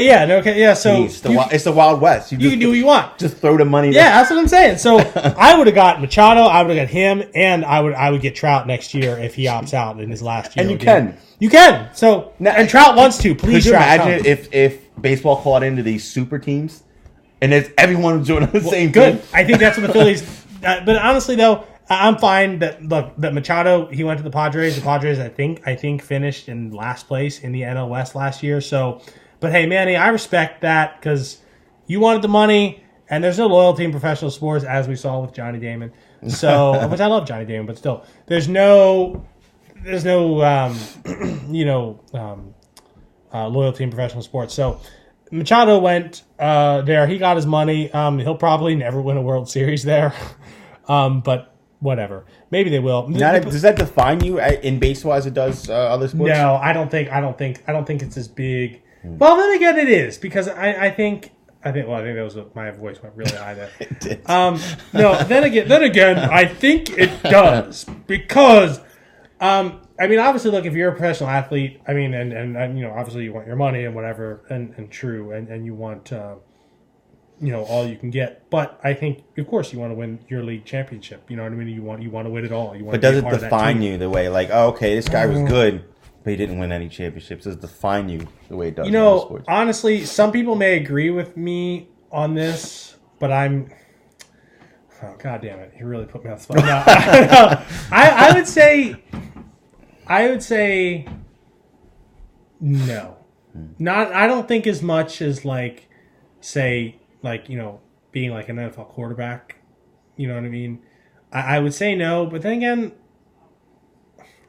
So it's the Wild West. You can do what you want. Just throw the money. Yeah, that's what I'm saying. So I would have got Machado. I would have got him, and I would get Trout next year if he opts out in his last year. And you can. So and Trout wants to. Please, could you imagine if baseball called into these super teams, and if everyone was doing the same good. thing? I think that's what the Phillies. But honestly, though, I'm fine that Machado, he went to the Padres. The Padres, I think, finished in last place in the NL West last year. So, but hey, Manny, I respect that because you wanted the money, and there's no loyalty in professional sports, as we saw with Johnny Damon. So, which I love Johnny Damon, but still, there's no loyalty in professional sports. So, Machado went there. He got his money. He'll probably never win a World Series there, but. Whatever. Maybe they will. Does that define you in baseball as it does other sports? No, I don't think it's as big. Well, then again, it is because I think that was my voice went really high there. It did. No, then again, I think it does because obviously, look, if you're a professional athlete, and obviously you want your money and whatever, and true, and you want. All you can get. But I think, of course, you want to win your league championship. You know what I mean? You want to win it all. But does it define you the way, like, oh, okay, this guy was good, but he didn't win any championships? Does it define you the way it does in other sports? Honestly, some people may agree with me on this, but I'm... Oh, God damn it. You really put me on the spot. No, I would say no. I don't think as much as, like, say... being like an NFL quarterback, you know what I mean? I would say no, but then again,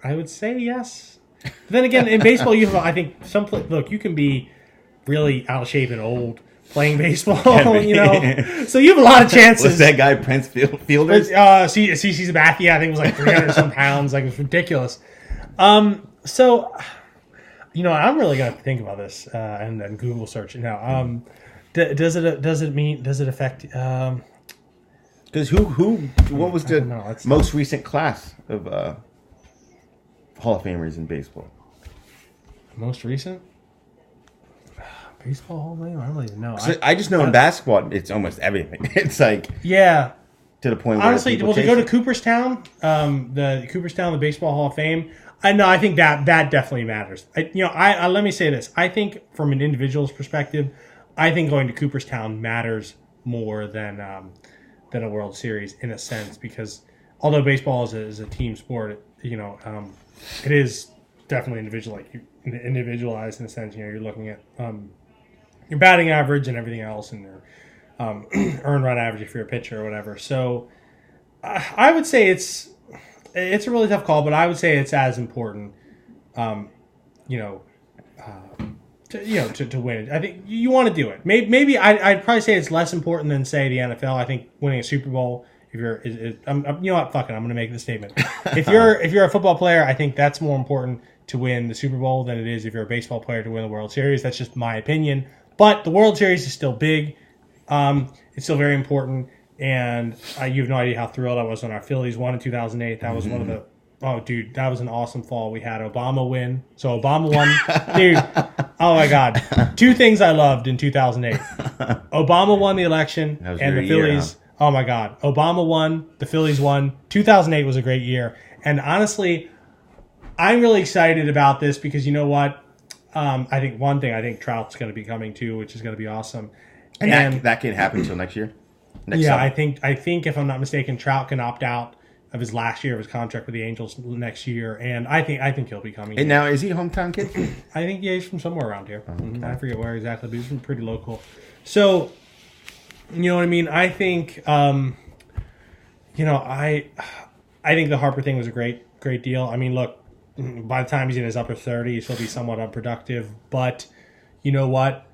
I would say yes. But then again, in baseball, you have, I think, you can be really out of shape and old playing baseball, so you have a lot of chances. What's that guy, Prince Fielders? CC Sabathia, I think was like 300 some pounds, like it was ridiculous. So, I'm really going to think about this and then Google search it now. Does it affect? Because what was the most recent class of Hall of Famers in baseball? Most recent baseball Hall of Fame? I don't even know. I just know in basketball, it's almost everything. It's like to the point where honestly, to go to Cooperstown, the Baseball Hall of Fame. I think that definitely matters. I let me say this. I think from an individual's perspective, I think going to Cooperstown matters more than a World Series in a sense, because although baseball is a team sport, it is definitely individualized in a sense. You're looking at your batting average and everything else, and your earned run average if you're a pitcher or whatever. So I would say it's a really tough call, but I would say it's as important, to win. I think you want to do it. Maybe I'd probably say it's less important than, say, the NFL. I think winning a Super Bowl, if you're, you know what, fuck it, I'm going to make the statement. If you're a football player, I think that's more important to win the Super Bowl than it is if you're a baseball player to win the World Series. That's just my opinion. But the World Series is still big. It's still very important. And you have no idea how thrilled I was when our Phillies won in 2008. That was one of the... Oh, dude, that was an awesome fall. We had Obama win. So Obama won. Dude, oh my God. Two things I loved in 2008. Obama won the election, and the Phillies... Huh? Oh my God. Obama won. The Phillies won. 2008 was a great year. And honestly, I'm really excited about this because you know what? I think Trout's going to be coming too, which is going to be awesome. And that can happen until next year? Next summer. I think if I'm not mistaken, Trout can opt out of his last year of his contract with the Angels next year, and I think he'll be coming. And now, is he a hometown kid? I think he's from somewhere around here. Okay. I forget where exactly, but he's from pretty local. So, you know what I mean? I think, I think the Harper thing was a great deal. I mean, look, by the time he's in his upper 30s, he'll be somewhat unproductive. But you know what?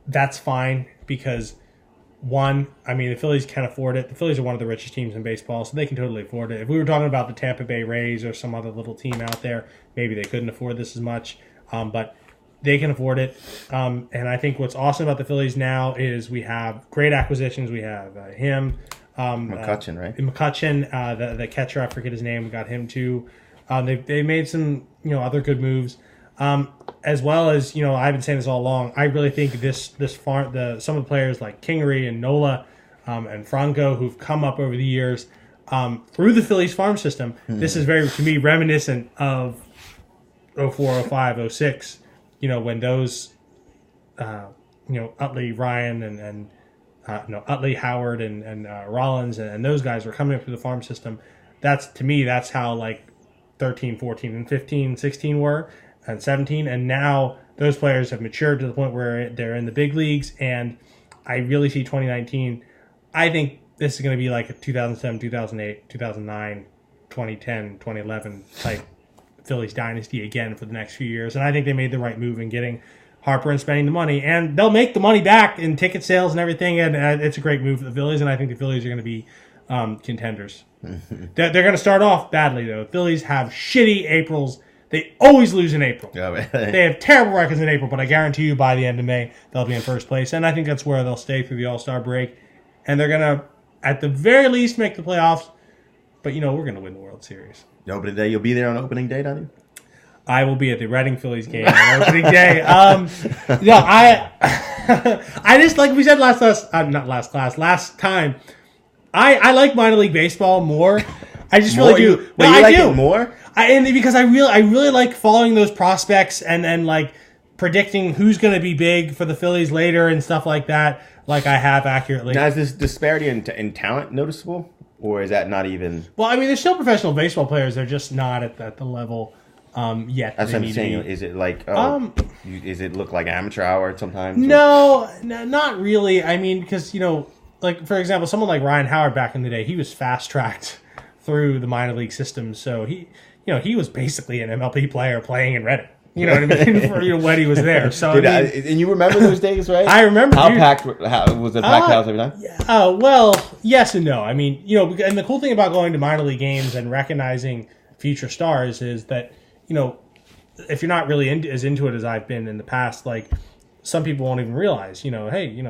That's fine because, one, I mean, the Phillies can afford it. The Phillies are one of the richest teams in baseball, so they can totally afford it. If we were talking about the Tampa Bay Rays or some other little team out there, maybe they couldn't afford this as much. But they can afford it. And I think what's awesome about the Phillies now is we have great acquisitions. We have him. McCutchen, right? McCutchen, the catcher, I forget his name. We got him too. They made some other good moves, as well as I've been saying this all along. I really think some of the players like Kingery and Nola and Franco who've come up over the years through the Phillies farm system. This is very, to me, reminiscent of 04, 05, 06. When those Utley, Ryan and Utley, Howard and Rollins and those guys were coming up through the farm system. That's how like 13, 14, and 15, 16 were, and 17. And now those players have matured to the point where they're in the big leagues. And I really see 2019. I think this is going to be like a 2007, 2008, 2009, 2010, 2011 type Phillies dynasty again for the next few years. And I think they made the right move in getting Harper and spending the money. And they'll make the money back in ticket sales and everything. And it's a great move for the Phillies. And I think the Phillies are going to be contenders. They're going to start off badly, though. The Phillies have shitty Aprils. They always lose in April. They have terrible records in April, but I guarantee you by the end of May, they'll be in first place. And I think that's where they'll stay through the All-Star break. And they're going to, at the very least, make the playoffs. But, we're going to win the World Series. Opening day, you'll be there on opening day, don't you? I will be at the Reading Phillies game on opening day. I just, like we said last time, I like minor league baseball more. I just really do. Wait, you like it more? Because I really like following those prospects and like predicting who's going to be big for the Phillies later and stuff like that. Like I have accurately. Now, is this disparity in talent noticeable, or is that not even? Well, I mean, there's still professional baseball players. They're just not at the level yet. That's what I'm saying. Is it like? Is it look like amateur hour sometimes? No, not really. I mean, because like for example, someone like Ryan Howard back in the day, he was fast tracked through the minor league system, so he was basically an MLB player playing in Reading. You know what I mean? For when he was there. So and you remember those days, right? I remember. How packed was it? Packed house every time? Yeah, well, yes and no. I mean, and the cool thing about going to minor league games and recognizing future stars is that if you're not really as into it as I've been in the past, like some people won't even realize, hey,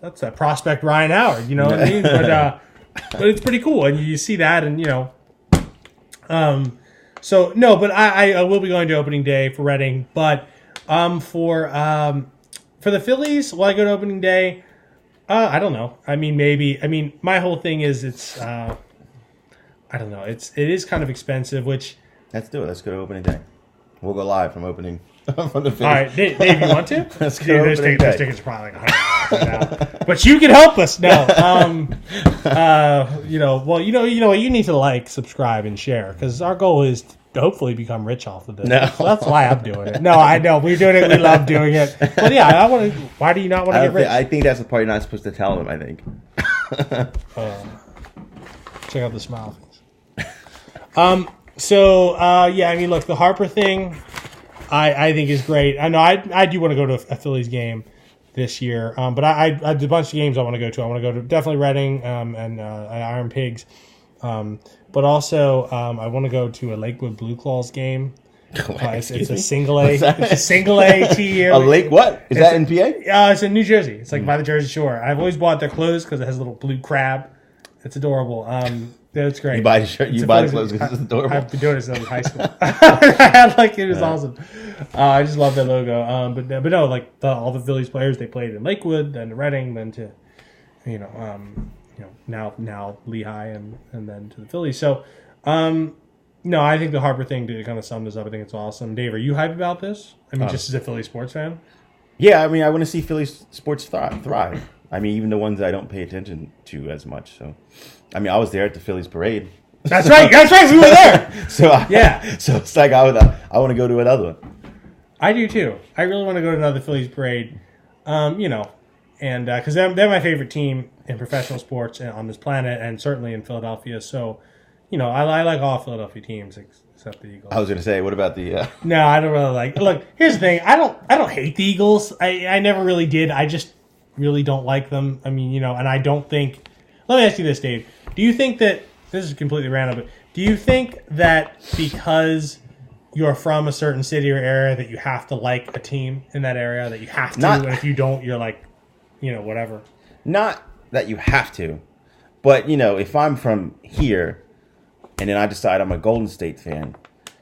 that's that prospect Ryan Howard. You know what I mean? But it's pretty cool, and you see that, and So no, but I will be going to opening day for Reading. But for the Phillies, will I go to opening day? I don't know. I mean, maybe. I mean, my whole thing is it's I don't know. It is kind of expensive, which Let's do it. Let's go to opening day. We'll go live from opening. From the All right, Dave, you want to? Let's go. Those tickets are probably like $100 now. But you can help us. No. You need to subscribe, and share, because our goal is to hopefully become rich off of this. No. So that's why I'm doing it. No, I know. We're doing it. We love doing it. But yeah, I want to. Why do you not want to get rich? I think that's the part you're not supposed to tell them, I think. Check out the smile. Look, the Harper thing, I think is great. I know I do want to go to a Phillies game this year, but I have a bunch of games I want to go to. I want to go to definitely Reading and Iron Pigs, but also I want to go to a Lakewood Blue Claws game. It's a single A. It's a single A TU. A lake what? Is that in PA? It's in New Jersey. It's like by the Jersey Shore. I've always bought their clothes because it has a little blue crab. It's adorable. It's great. You buy the shirt. You buy the clothes because it's adorable. I've been doing it since I was in high school. It was awesome. I just love that logo. But no, all the Phillies players, they played in Lakewood, then to Reading, then to now Lehigh, and then to the Phillies. So no, I think the Harper thing to kind of sum this up. I think it's awesome. Dave, are you hyped about this? I mean, just as a Philly sports fan. Yeah, I mean, I want to see Philly sports thrive. I mean, even the ones that I don't pay attention to as much. So, I mean, I was there at the Phillies parade. That's right. We were there. So it's like I want to go to another one. I do too. I really want to go to another Phillies parade. And because they're my favorite team in professional sports on this planet, and certainly in Philadelphia. So, I like all Philadelphia teams except the Eagles. I was going to say, what about the? No, I don't really like. Look, here's the thing. I don't hate the Eagles. I never really did. I just really don't like them. I mean, and I don't think. Let me ask you this, Dave. Do you think that this is completely random? But do you think that because you're from a certain city or area that you have to like a team in that area, that you have to, and if you don't, you're like, whatever? Not that you have to, but if I'm from here, and then I decide I'm a Golden State fan,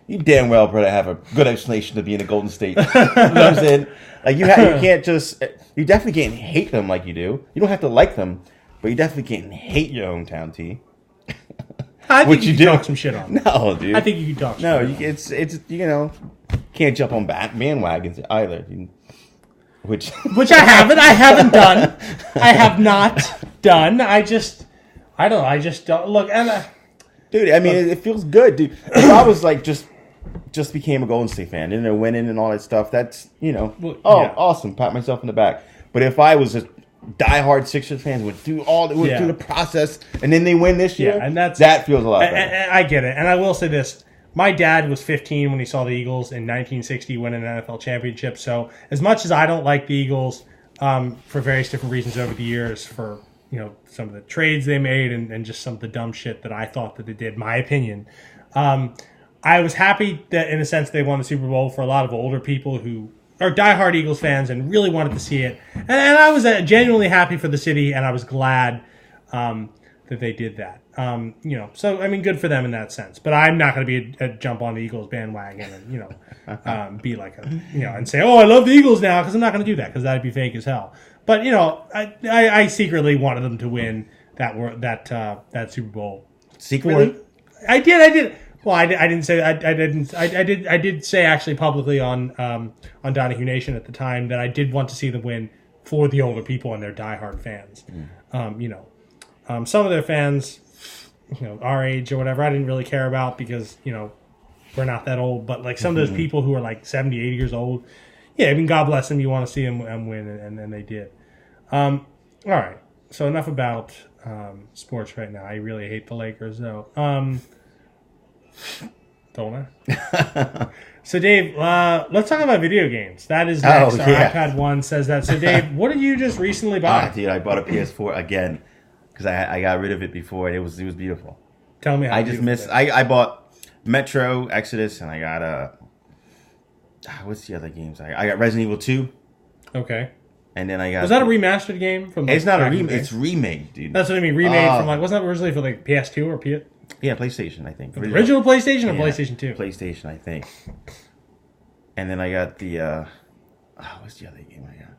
you damn well better have a good explanation to be in a Golden State. You know what I'm saying? Like you can't just, you definitely can't hate them like you do. You don't have to like them, but you definitely can't hate your hometown team. I think you can talk some shit on. No, dude. I think you can talk. No, it's can't jump on bandwagons either. Which I haven't. I haven't done. I have not done. I just don't look. And dude, I mean, it feels good, dude. If I was like just became a Golden State fan, and they're winning and all that stuff, that's awesome. Pat myself in the back. But if I was just diehard Sixers fans, went through through the process, and then they win this year, and that feels a lot better. And I get it, and I will say this: my dad was 15 when he saw the Eagles in 1960 win an NFL championship. So as much as I don't like the Eagles for various different reasons over the years, for some of the trades they made and just some of the dumb shit that I thought that they did, my opinion, I was happy that in a sense they won the Super Bowl for a lot of older people who are diehard Eagles fans and really wanted to see it. And I was genuinely happy for the city, and I was glad that they did that. So I mean, good for them in that sense. But I'm not going to be a jump on the Eagles bandwagon and be like and say, oh, I love the Eagles now, because I'm not going to do that, because that'd be fake as hell. But I secretly wanted them to win that Super Bowl. Secretly, I did. Well, I didn't say I didn't. I did say actually publicly on Daveahue Nation at the time that I did want to see them win for the older people and their diehard fans. Some of their fans, our age or whatever, I didn't really care about, because we're not that old. But like some of those people who are like 70, 80 years old, yeah, I mean, God bless them. You want to see them win, and they did. All right, so enough about sports right now. I really hate the Lakers, though. Don't I? So, Dave, let's talk about video games. That is next. Our iPad 1 says that. So, Dave, what did you just recently buy? Dude, I bought a PS4 again because I got rid of it before, and it was beautiful. Tell me how. I just missed. I bought Metro Exodus, and I got what's the other games? I got Resident Evil 2. Okay. And then I got. Was that a remastered game from? It's not a remake. It's remade, dude. That's what I mean. Remade from wasn't that originally for like PS2 or PS? Yeah, PlayStation, I think. Original PlayStation or PlayStation 2? PlayStation, I think. And then I got the what's the other game I got?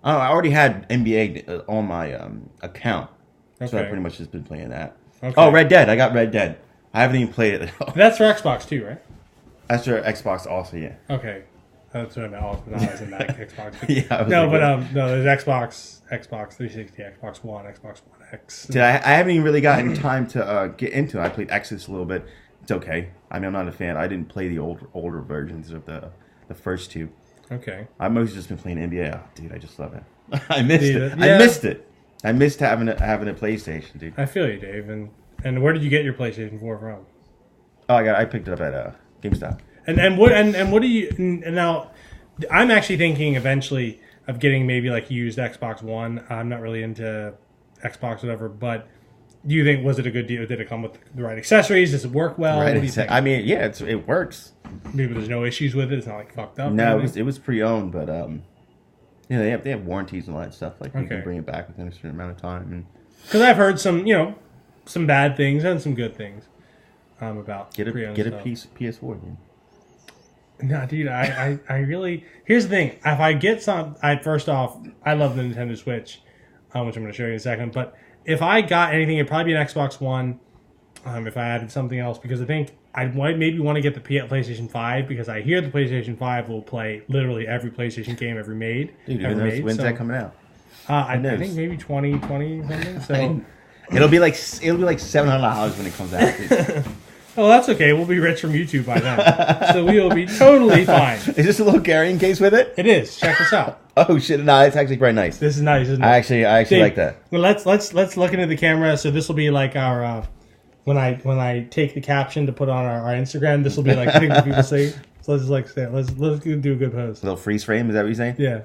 Oh, I already had NBA on my account, so I pretty much just been playing that. Okay. Oh, Red Dead. I got Red Dead. I haven't even played it at all. That's for Xbox too, right? That's for Xbox also, yeah. Okay. That's what I meant. I was in that Xbox. Yeah. No, but there's Xbox 360, Xbox One, Xbox One X. Dude, I haven't even really gotten time to get into it. I played Exodus a little bit. It's okay. I mean, I'm not a fan. I didn't play the older versions of the first two. Okay. I've mostly just been playing NBA. Oh, dude, I just love it. I missed it. Yeah. I missed it. I missed having a PlayStation, dude. I feel you, Dave. And where did you get your PlayStation 4 from? Oh, I picked it up at GameStop. And what do you now? I'm actually thinking eventually of getting maybe like used Xbox One. I'm not really into Xbox whatever, but do you think was it a good deal? Did it come with the right accessories? Does it work well? Right. What do you think? I mean, yeah, it works. Maybe there's no issues with it. It's not like fucked up. No, it was pre-owned, but they have warranties and all that stuff. Like you can bring it back within a certain amount of time. Because I've heard some bad things and some good things about pre-owned get a stuff. PS4, dude. No, dude, I really... Here's the thing. If I get first off, I love the Nintendo Switch, which I'm going to show you in a second. But if I got anything, it'd probably be an Xbox One if I added something else. Because I think I might maybe want to get the PlayStation 5, because I hear the PlayStation 5 will play literally every PlayStation game ever made. Dude, when's that coming out? I think maybe 2020 something. So it'll be like $700 when it comes out. Oh, that's okay. We'll be rich from YouTube by then. So we will be totally fine. Is this a little carrying case with it? It is. Check this out. Oh shit! No, it's actually very nice. This is nice, isn't it? I actually like that. Well, let's look into the camera. So this will be like our when I take the caption to put on our Instagram. This will be like things people say. So let's do a good post. A little freeze frame. Is that what you're saying? Yeah.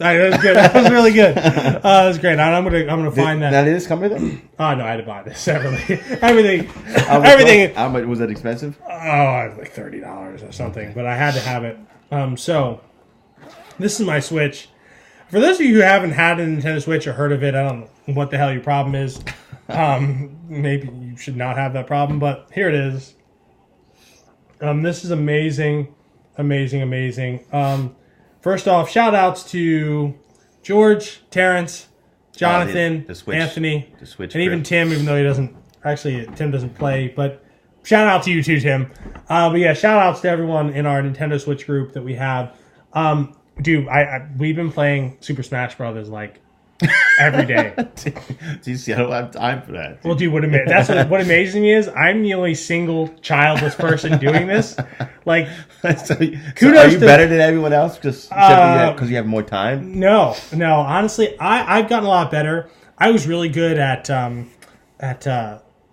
All right, that was good. That was really good. That was great. I'm gonna find that. Now, did this come with it? Oh no, I had to buy this separately. Everything. How much was that expensive? Oh, like $30 or something. But I had to have it. So this is my Switch. For those of you who haven't had a Nintendo Switch or heard of it, I don't know what the hell your problem is. Maybe you should not have that problem, but here it is. This is amazing, amazing, amazing. First off, shout outs to George, Terrence, Jonathan, Anthony, and even Tim, even though he doesn't, actually Tim doesn't play, but shout out to you too, Tim. But yeah, shout outs to everyone in our Nintendo Switch group that we have. Dude, we've been playing Super Smash Brothers like every day. Dude, see, I don't have time for that. Well, dude, what amazes me is I'm the only single childless person doing this. Like, kudos. Are you better than everyone else just because you have more time? No. Honestly, I've gotten a lot better. I was really good at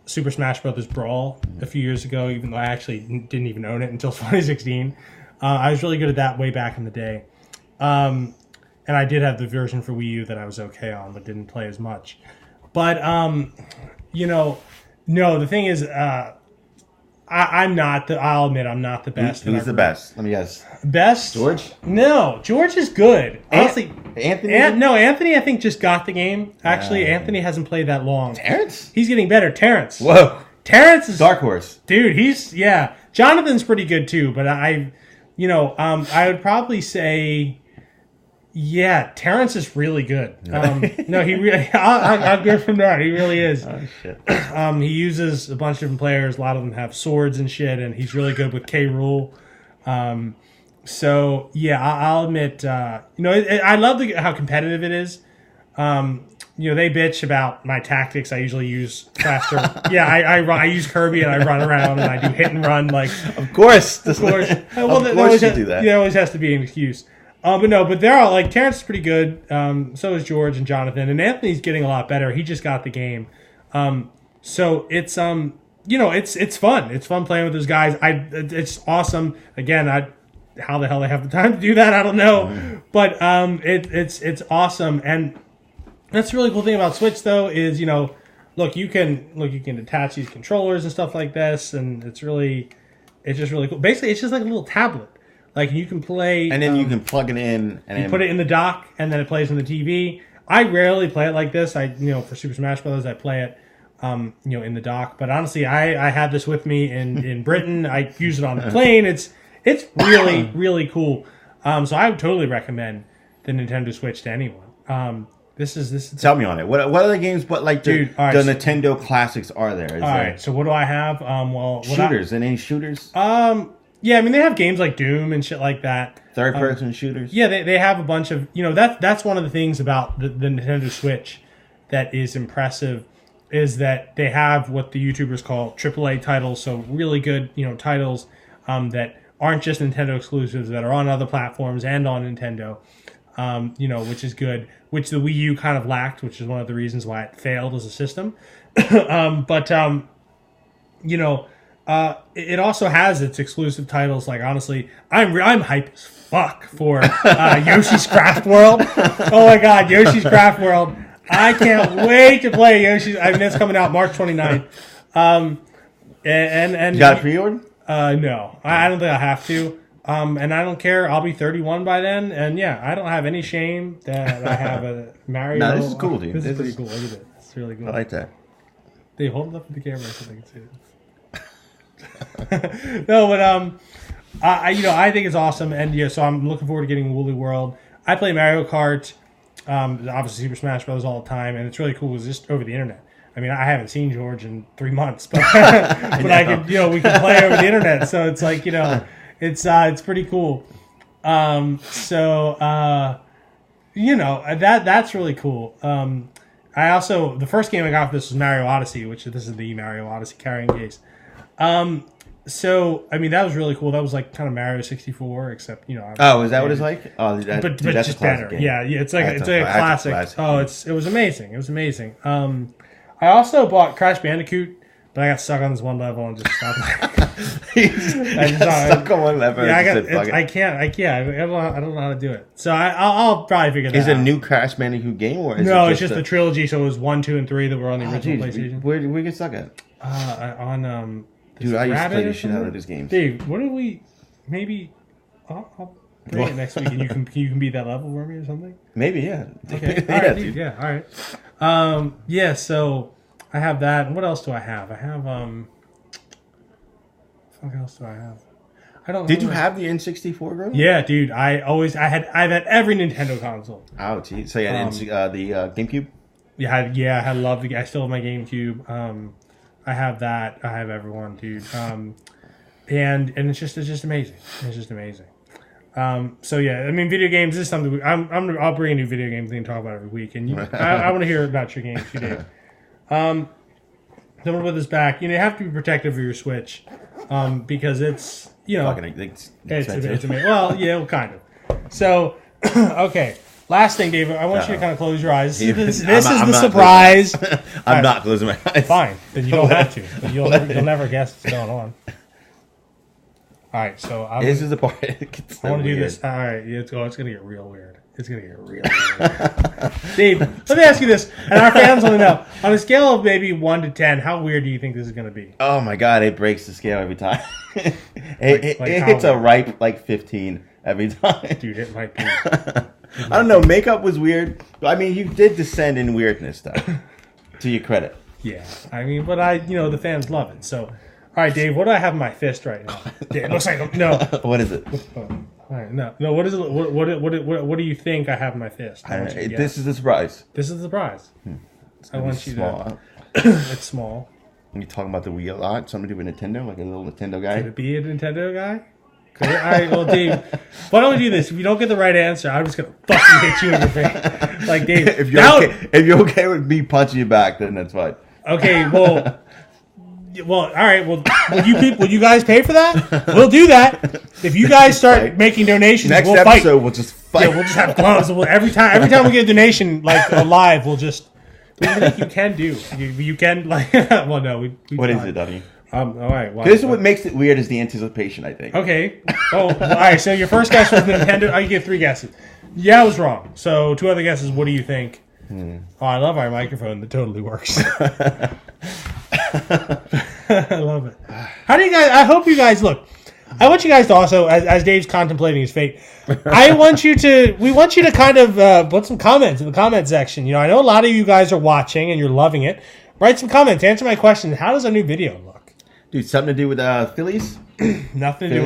Super Smash Brothers Brawl a few years ago, even though I actually didn't even own it until 2016. I was really good at that way back in the day. And I did have the version for Wii U that I was okay on, but didn't play as much. But, no, the thing is, I'll admit I'm not the best. Who's the best? Let me guess. Best? George? No, George is good. Honestly, Anthony? Anthony I think just got the game. Actually, Anthony hasn't played that long. Terrence? He's getting better. Terrence. Whoa. Terrence is... Dark horse. Dude, Jonathan's pretty good too, but I would probably say... Yeah, Terrence is really good. No, he really. I'll get from that. He really is. Oh shit. He uses a bunch of different players. A lot of them have swords and shit, and he's really good with K. Rool. So yeah, I'll admit. I love how competitive it is. They bitch about my tactics. I usually use faster. Yeah, I use Kirby and I run around and I do hit and run. Like, of course. Of course. Well, of course you do that. There always has to be an excuse. But they're all like Terrence is pretty good. So is George and Jonathan, and Anthony's getting a lot better. He just got the game, so it's it's fun. It's fun playing with those guys. It's awesome. Again, how the hell they have the time to do that, I don't know. But it's awesome, and that's the really cool thing about Switch though is look you can attach these controllers and stuff like this, and it's just really cool. Basically, it's just like a little tablet. Like, you can play... And then you can plug it in. And you put it in the dock, and then it plays on the TV. I rarely play it like this. For Super Smash Brothers, I play it, in the dock. But honestly, I had this with me in Britain. I use it on the plane. It's really, really cool. So I would totally recommend the Nintendo Switch to anyone. This is. Tell me on it. What other games? What like the Nintendo classics are there? All right. So what do I have? Shooters. Any shooters? Yeah. I mean, they have games like Doom and shit like that. Third person shooters. Yeah, they have a bunch of. That's one of the things about the Nintendo Switch that is impressive is that they have what the YouTubers call AAA titles. So really good titles that aren't just Nintendo exclusives that are on other platforms and on Nintendo. Which is good, which the Wii U kind of lacked, which is one of the reasons why it failed as a system. It also has its exclusive titles. Like, honestly, I'm hype as fuck for Yoshi's Craft World. Oh my god, Yoshi's Craft World. I can't wait to play Yoshi's. I mean, it's coming out March 29th. And you got a pre-order? No, I don't think I have to. And I don't care. I'll be 31 by then. And yeah, I don't have any shame that I have a Mario. No, this is cool, dude. This is pretty cool. Look at it. It's really cool. I like that. They hold it up to the camera so they can see it. No, but I think it's awesome. And yeah, so I'm looking forward to getting Woolly World. I play Mario Kart, obviously Super Smash Bros. All the time, and it's really cool. It's just over the internet. I mean, I haven't seen George in 3 months, but I can, we can play over the internet. So it's like, it's pretty cool. That's really cool. I also, the first game I got for this was Mario Odyssey, which this is the Mario Odyssey carrying case. So I mean, that was really cool. That was like kind of Mario 64, except Oh, is that what it's like? Oh, but just better. Game. Yeah, it's like a classic. Oh, it was amazing. It was amazing. I also bought Crash Bandicoot, but I got stuck on this one level and just stopped. Stuck on one level. Yeah, I can't. I don't know how to do it. So I'll probably figure that out. Is it a new Crash Bandicoot game or is no? It's just the trilogy. So it was 1, 2, and 3 that were on the original PlayStation. Where did we get stuck at? Dude, I used to play the shit out of this game. Dave, what do we? Maybe I'll bring it next week, and you can beat that level for me or something. Maybe, yeah. Okay. All right, dude. Yeah. All right. Yeah. So I have that. And what else do I have? I have What else do I have? I don't. Did you have the N64, bro? Yeah, dude. I've had every Nintendo console. Oh, geez. So yeah, the GameCube. Yeah, I had loved it. I still have my GameCube. I have that. I have everyone, dude. And it's just amazing. It's just amazing. So yeah, I mean, video games is something I'll bring a new video game thing and talk about every week, and I want to hear about your games, you Dave. Then we'll put this back. You have to be protective of your Switch, because it's it's amazing. Well, yeah, kind of. So okay. Last thing, David, I want you to kind of close your eyes. This is the surprise. I'm not closing my eyes. Fine, then you don't have to. You'll never guess what's going on. All right, so this is the part. I want to do this. All right, it's going to get real weird. It's going to get real weird. Dave, let me ask you this, and our fans want to know, on a scale of maybe 1 to 10, how weird do you think this is going to be? Oh my god, it breaks the scale every time. It hits a ripe 15 every time. Dude, it might be. I don't know. Makeup was weird. I mean, you did descend in weirdness, though. To your credit. Yeah, I mean, but the fans love it. So, all right, Dave, what do I have in my fist right now? It looks like no. What is it? All right, no. What is it? What do you think I have in my fist? This is the surprise. This is the surprise. I want you small. It's small. Are you talking about the Wii a lot? Something to do with Nintendo, like a little Nintendo guy? Could it be a Nintendo guy? All right, well, Dave, why don't we do this? If you don't get the right answer, I'm just gonna fucking hit you in the face. Like, Dave, if you're okay with me punching you back, then that's fine. Okay, well, all right. Well, will you guys pay for that? We'll do that. If you guys start making donations, next we'll episode we'll just fight. Yeah, we'll just have gloves. Every time we get a donation live, we'll just. What do you think you can do? You can well, no. What is it, Donnie? All right. Well, this is what makes it weird is the anticipation, I think. Okay. Oh, all right. So your first guess was Nintendo. I give 3 guesses. Yeah, I was wrong. So 2 other guesses. What do you think? Oh, I love our microphone. That totally works. I love it. How do you guys? I hope you guys look. I want you guys to also, as Dave's contemplating his fate, we want you to kind of put some comments in the comment section. I know a lot of you guys are watching and you're loving it. Write some comments. Answer my question. How does our new video look? Dude, something to do with Phillies? Nothing to do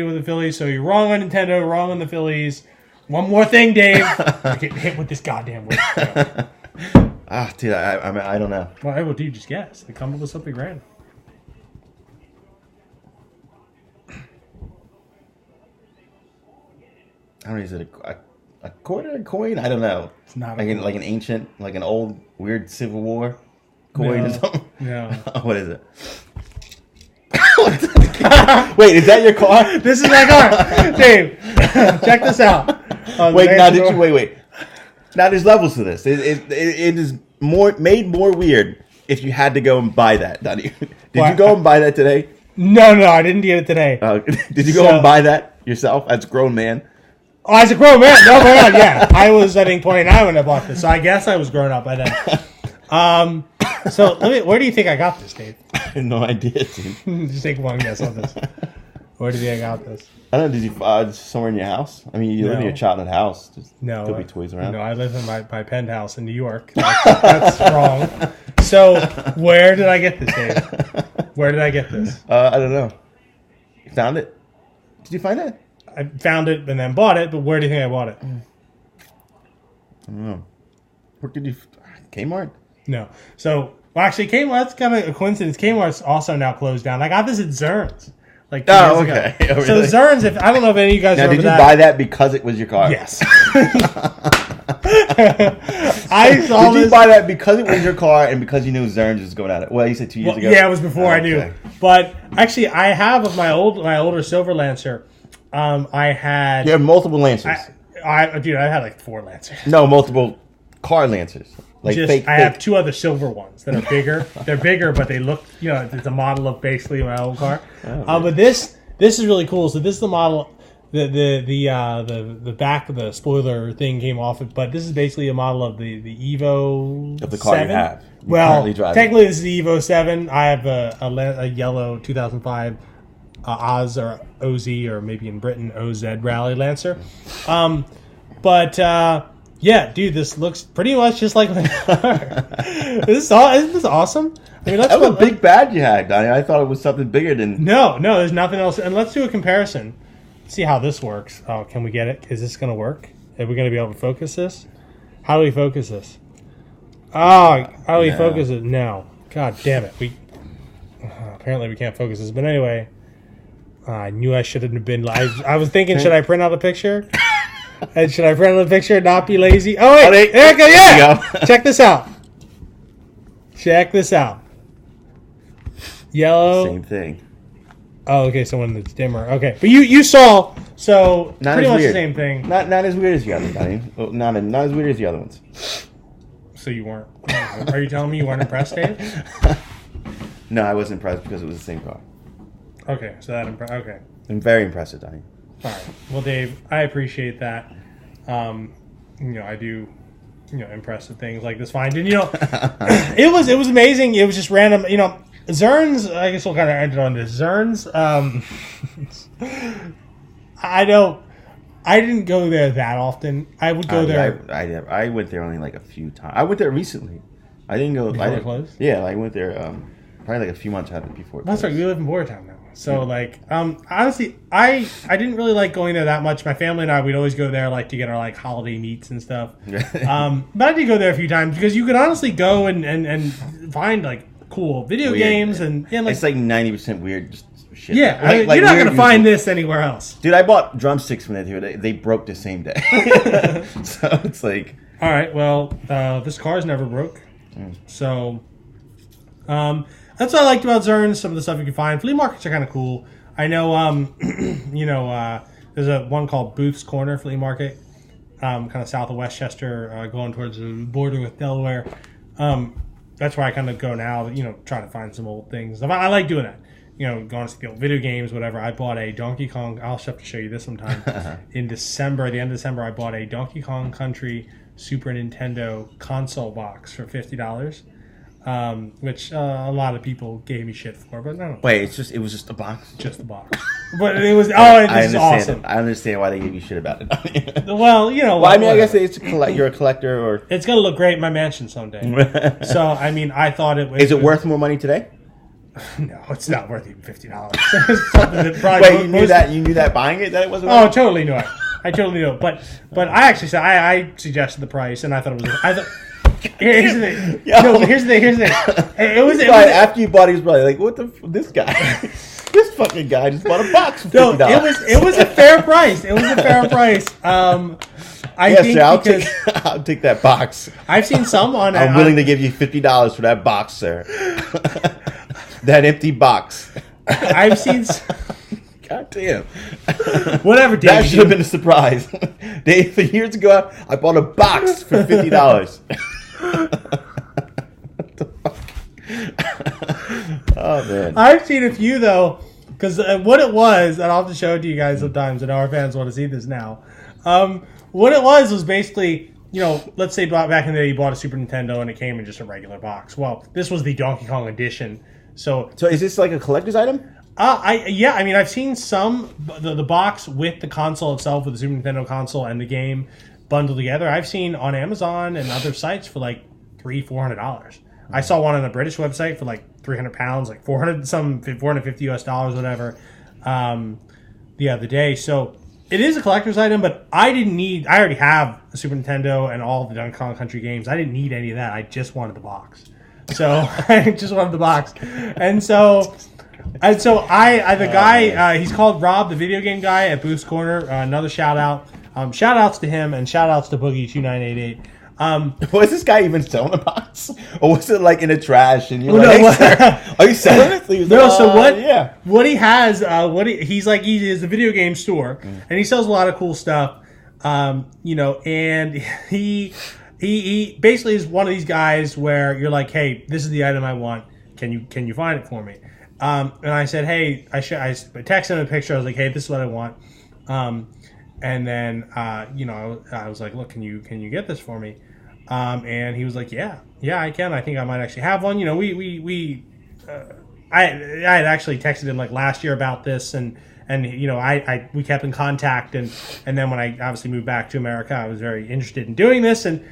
with the Phillies. So you're wrong on Nintendo, wrong on the Phillies, One more thing, Dave. I'm getting hit with this goddamn whip. Dude, I don't know. Well, what do you just guess? They come up with something random. I don't know. Is it a quarter, a coin? I don't know. It's not like an ancient, like an old weird Civil War coin or something. No. What is it? Wait, is that your car? This is my car, Dave. Check this out. Wait, now there's levels to this. It is made more weird if you had to go and buy that. Did you go and buy that today? No, I didn't get it today. Did you go and buy that yourself as a grown man? Oh, as a grown man? No, my God, yeah. I was, I think, 29 when I bought this, so I guess I was grown up by then. So, where do you think I got this, Dave? I have no idea, dude. Just take one guess on this. Where do you think I got this? I don't know. Did you somewhere in your house? I mean, you live in your childhood house. There'll be toys around. No, I live in my penthouse in New York. That's wrong. So, where did I get this, Dave? Where did I get this? I don't know. You found it? Did you find it? I found it and then bought it, but where do you think I bought it? I don't know. Where did you... Kmart? No. So, well, actually, Kmart, that's kind of a coincidence. Kmart's also now closed down. I got this at Zern's. Like 2 years okay. ago. Oh, really? So Zern's, I don't know if any of you guys remember that. Did you buy that because it was your car? Yes. I saw Did you buy that because it was your car and because you knew Zern's was going at it? Well, you said 2 years ago. Yeah, it was before I knew. But actually, I have of my older Silver Lancer. I had. You have multiple Lancers. I had like 4 Lancers. No, multiple car Lancers. Like fake. I have 2 other silver ones that are bigger. They're bigger, but they look. It's a model of basically my old car. But this is really cool. So this is the model. The back of the spoiler thing came off it, but this is basically a model of the Evo of the car 7. you have. Technically this is the Evo 7. I have a yellow 2005 Oz or OZ, or maybe in Britain OZ Rally Lancer. Yeah, dude, this looks pretty much just like my car. Isn't this awesome? I mean, that was a big badge you had, Donnie. I thought it was something bigger than... No, there's nothing else. And let's do a comparison. See how this works. Oh, can we get it? Is this going to work? Are we going to be able to focus this? How do we focus this? Oh, how do we focus it? No. God damn it. Apparently we can't focus this. But anyway, I knew I shouldn't have been... I was thinking, should I print out a picture? And should I print out a picture and not be lazy? Oh, wait. There we go. Yeah. Check this out. Yellow. Same thing. Oh, okay. So when it's dimmer. Okay. But you saw, so not pretty much weird. The same thing. Not as weird as the other, Donnie. Not as weird as the other ones. So you weren't. Are you telling me you weren't impressed, Dave? No, I wasn't impressed because it was the same car. Okay. So that okay. I'm very impressed, Donnie. All right. Well, Dave, I appreciate that. I do, impressive things like this find. And, it was amazing. It was just random. Zern's, I guess we'll kind of end it on this. Zern's, I didn't go there that often. I would go there. I went there only like a few times. I went there recently. I didn't go. Before it closed? Yeah, I went there probably like a few months before. That's right. We live in Boyertown now. So, honestly, I didn't really like going there that much. My family and I, we'd always go there, to get our, holiday meats and stuff. But I did go there a few times because you could honestly go and find, cool video games. And it's 90% weird shit. Yeah, you're not going to find this anywhere else. Dude, I bought drumsticks from there, too. They broke the same day. So, it's like... All right, well, this car's never broke. So, that's what I liked about Zern's, some of the stuff you can find. Flea markets are kind of cool. I know, there's one called Booth's Corner Flea Market, kind of south of Westchester, going towards the border with Delaware. That's where I kind of go now, try to find some old things. I like doing that. Going to see the old video games, whatever. I bought a Donkey Kong. I'll have to show you this sometime. In December, the end of December, I bought a Donkey Kong Country Super Nintendo console box for $50. Which a lot of people gave me shit for, but no. Wait, it was just a box? Just a box. But it was, it's awesome. I understand why they gave you shit about it. Well, I guess you're a collector, or... It's going to look great in my mansion someday. So, I thought it was... Is it worth more money today? No, it's not worth even $50. Something that probably Wait, you knew that buying it that it wasn't. Oh, totally knew it. I totally knew it. But I actually said I suggested the price, and I thought it was. Here's the thing. No, but here's the thing. It was after you bought it, he was probably like, "What this guy? This fucking guy just bought a box for $50." No, it was a fair price. It was a fair price. I think sir, I'll take that box. I've seen some on. I'm willing to give you $50 for that box, sir. That empty box. I've seen. God damn. Whatever, Dave. That should have been a surprise. Dave, years ago, I bought a box for $50. What the fuck? Oh, man. I've seen a few, though, because what it was, and I'll have to show it to you guys sometimes, and our fans want to see this now. What it was basically, let's say back in the day you bought a Super Nintendo and it came in just a regular box. Well, this was the Donkey Kong edition. So is this like a collector's item? I've seen some the box with the console itself, with the Super Nintendo console and the game bundled together. I've seen on Amazon and other sites for like $300-$400. I saw one on a British website for like £300, like $450 whatever, the other day. So it is a collector's item, but I already have a Super Nintendo and all the Donkey Kong Country games. I didn't need any of that. I just wanted the box. So I just wanted the box, and so the guy, he's called Rob, the video game guy at Booth's Corner. Another shout out. Shout outs to him and shout outs to Boogie2988. Was this guy even selling a box? Or was it like in the trash and you're like, hey, sir, are you selling it? So no, like, so what? Yeah. What he has, he is a video game store, and he sells a lot of cool stuff. And he basically is one of these guys where you're like, hey, this is the item I want. Can you find it for me? And I said, hey, I texted him a picture. I was like, hey, this is what I want. And then, I was like, look, can you get this for me? And he was like, yeah, I can. I think I might actually have one. I had actually texted him like last year about this, and we kept in contact, and then when I obviously moved back to America, I was very interested in doing this, and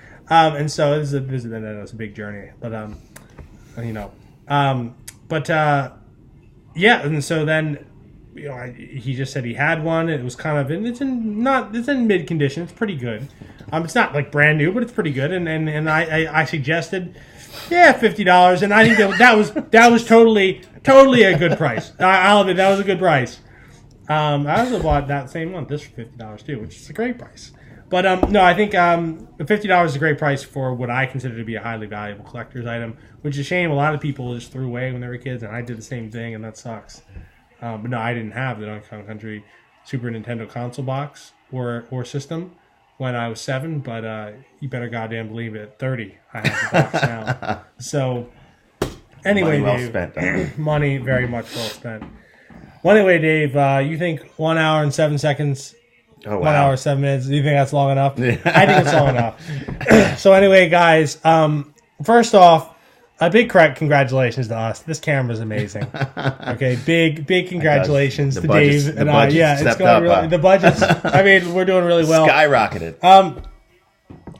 so this is a big journey, but and so then he just said he had one. It was kind of it's in mid condition. It's pretty good. It's not like brand new, but it's pretty good. And I suggested, $50, and I think that was totally a good price. I'll admit that was a good price. I also bought that same month this for $50 too, which is a great price. But no, I think $50 is a great price for what I consider to be a highly valuable collector's item, which is a shame. A lot of people just threw away when they were kids, and I did the same thing, and that sucks. But no, I didn't have the Donkey Kong Country Super Nintendo console box or system when I was 7, but you better goddamn believe it. At 30, I have the box now. So anyway, money Dave, well spent. Money very much well spent. Well, anyway, Dave, you think 1 hour and 7 seconds? Oh, wow. 1 hour, 7 minutes. Do you think that's long enough? I think it's long enough. So anyway, guys, first off, a big congratulations to us. This camera's amazing. Okay, big congratulations to Dave and I. Yeah, it's going really. The budgets. I mean, we're doing really well. Skyrocketed.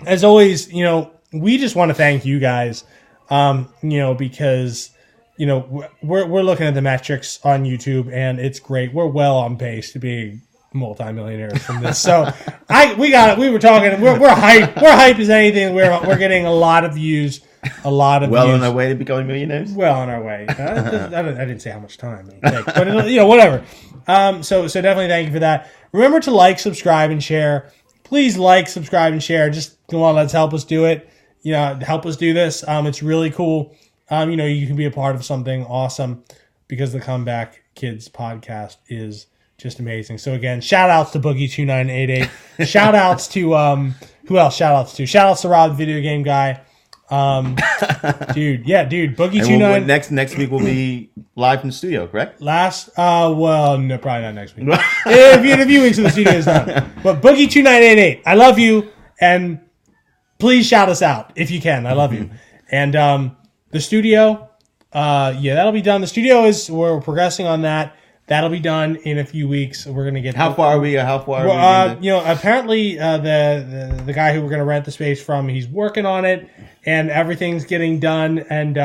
As always, we just want to thank you guys. Because we're looking at the metrics on YouTube, and it's great. We're well on pace to be multi-millionaires from this. So we got it. We were talking. We're hyped. We're hyped as anything. We're getting a lot of views. On our way to becoming millionaires. Well on our way. I didn't say how much time it takes, but whatever. So definitely thank you for that. Remember to like, subscribe, and share. Please like, subscribe, and share. Just come on, let's help us do it. Help us do this. It's really cool. You can be a part of something awesome because the Comeback Kids podcast is just amazing. So again, shout outs to Boogie2988. Shout outs to who else? Shout outs to Rob, the video game guy. Dude, Boogie29. Next week will be live from the studio, correct? No, probably not next week. In a few weeks, the studio is done. But Boogie2988, I love you, and please shout us out if you can. I love you. And the studio, that'll be done. The studio we're progressing on that. That'll be done in a few weeks. We're gonna get. How far are we? Apparently, the guy who we're gonna rent the space from, he's working on it, and everything's getting done. And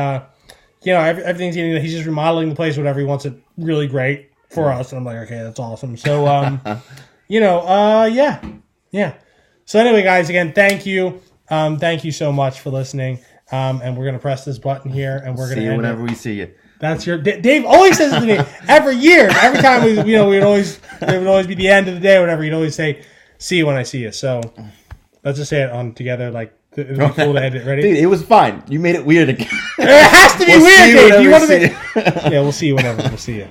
everything's getting. He's just remodeling the place, whatever. He wants it really great for us, and I'm like, okay, that's awesome. So, yeah. So anyway, guys, again, thank you so much for listening. And we're gonna press this button here, and we're gonna see you end whenever it. We see you. That's your Dave always says it to me every year. Every time it would always be the end of the day or whatever. He'd always say, "See you when I see you." So let's just say it on together. Like it'd be cool to end it. Ready? Dude, it was fine. You made it weird again. It has to be weird, Dave. You want to? Yeah, we'll see you whenever. We'll see you.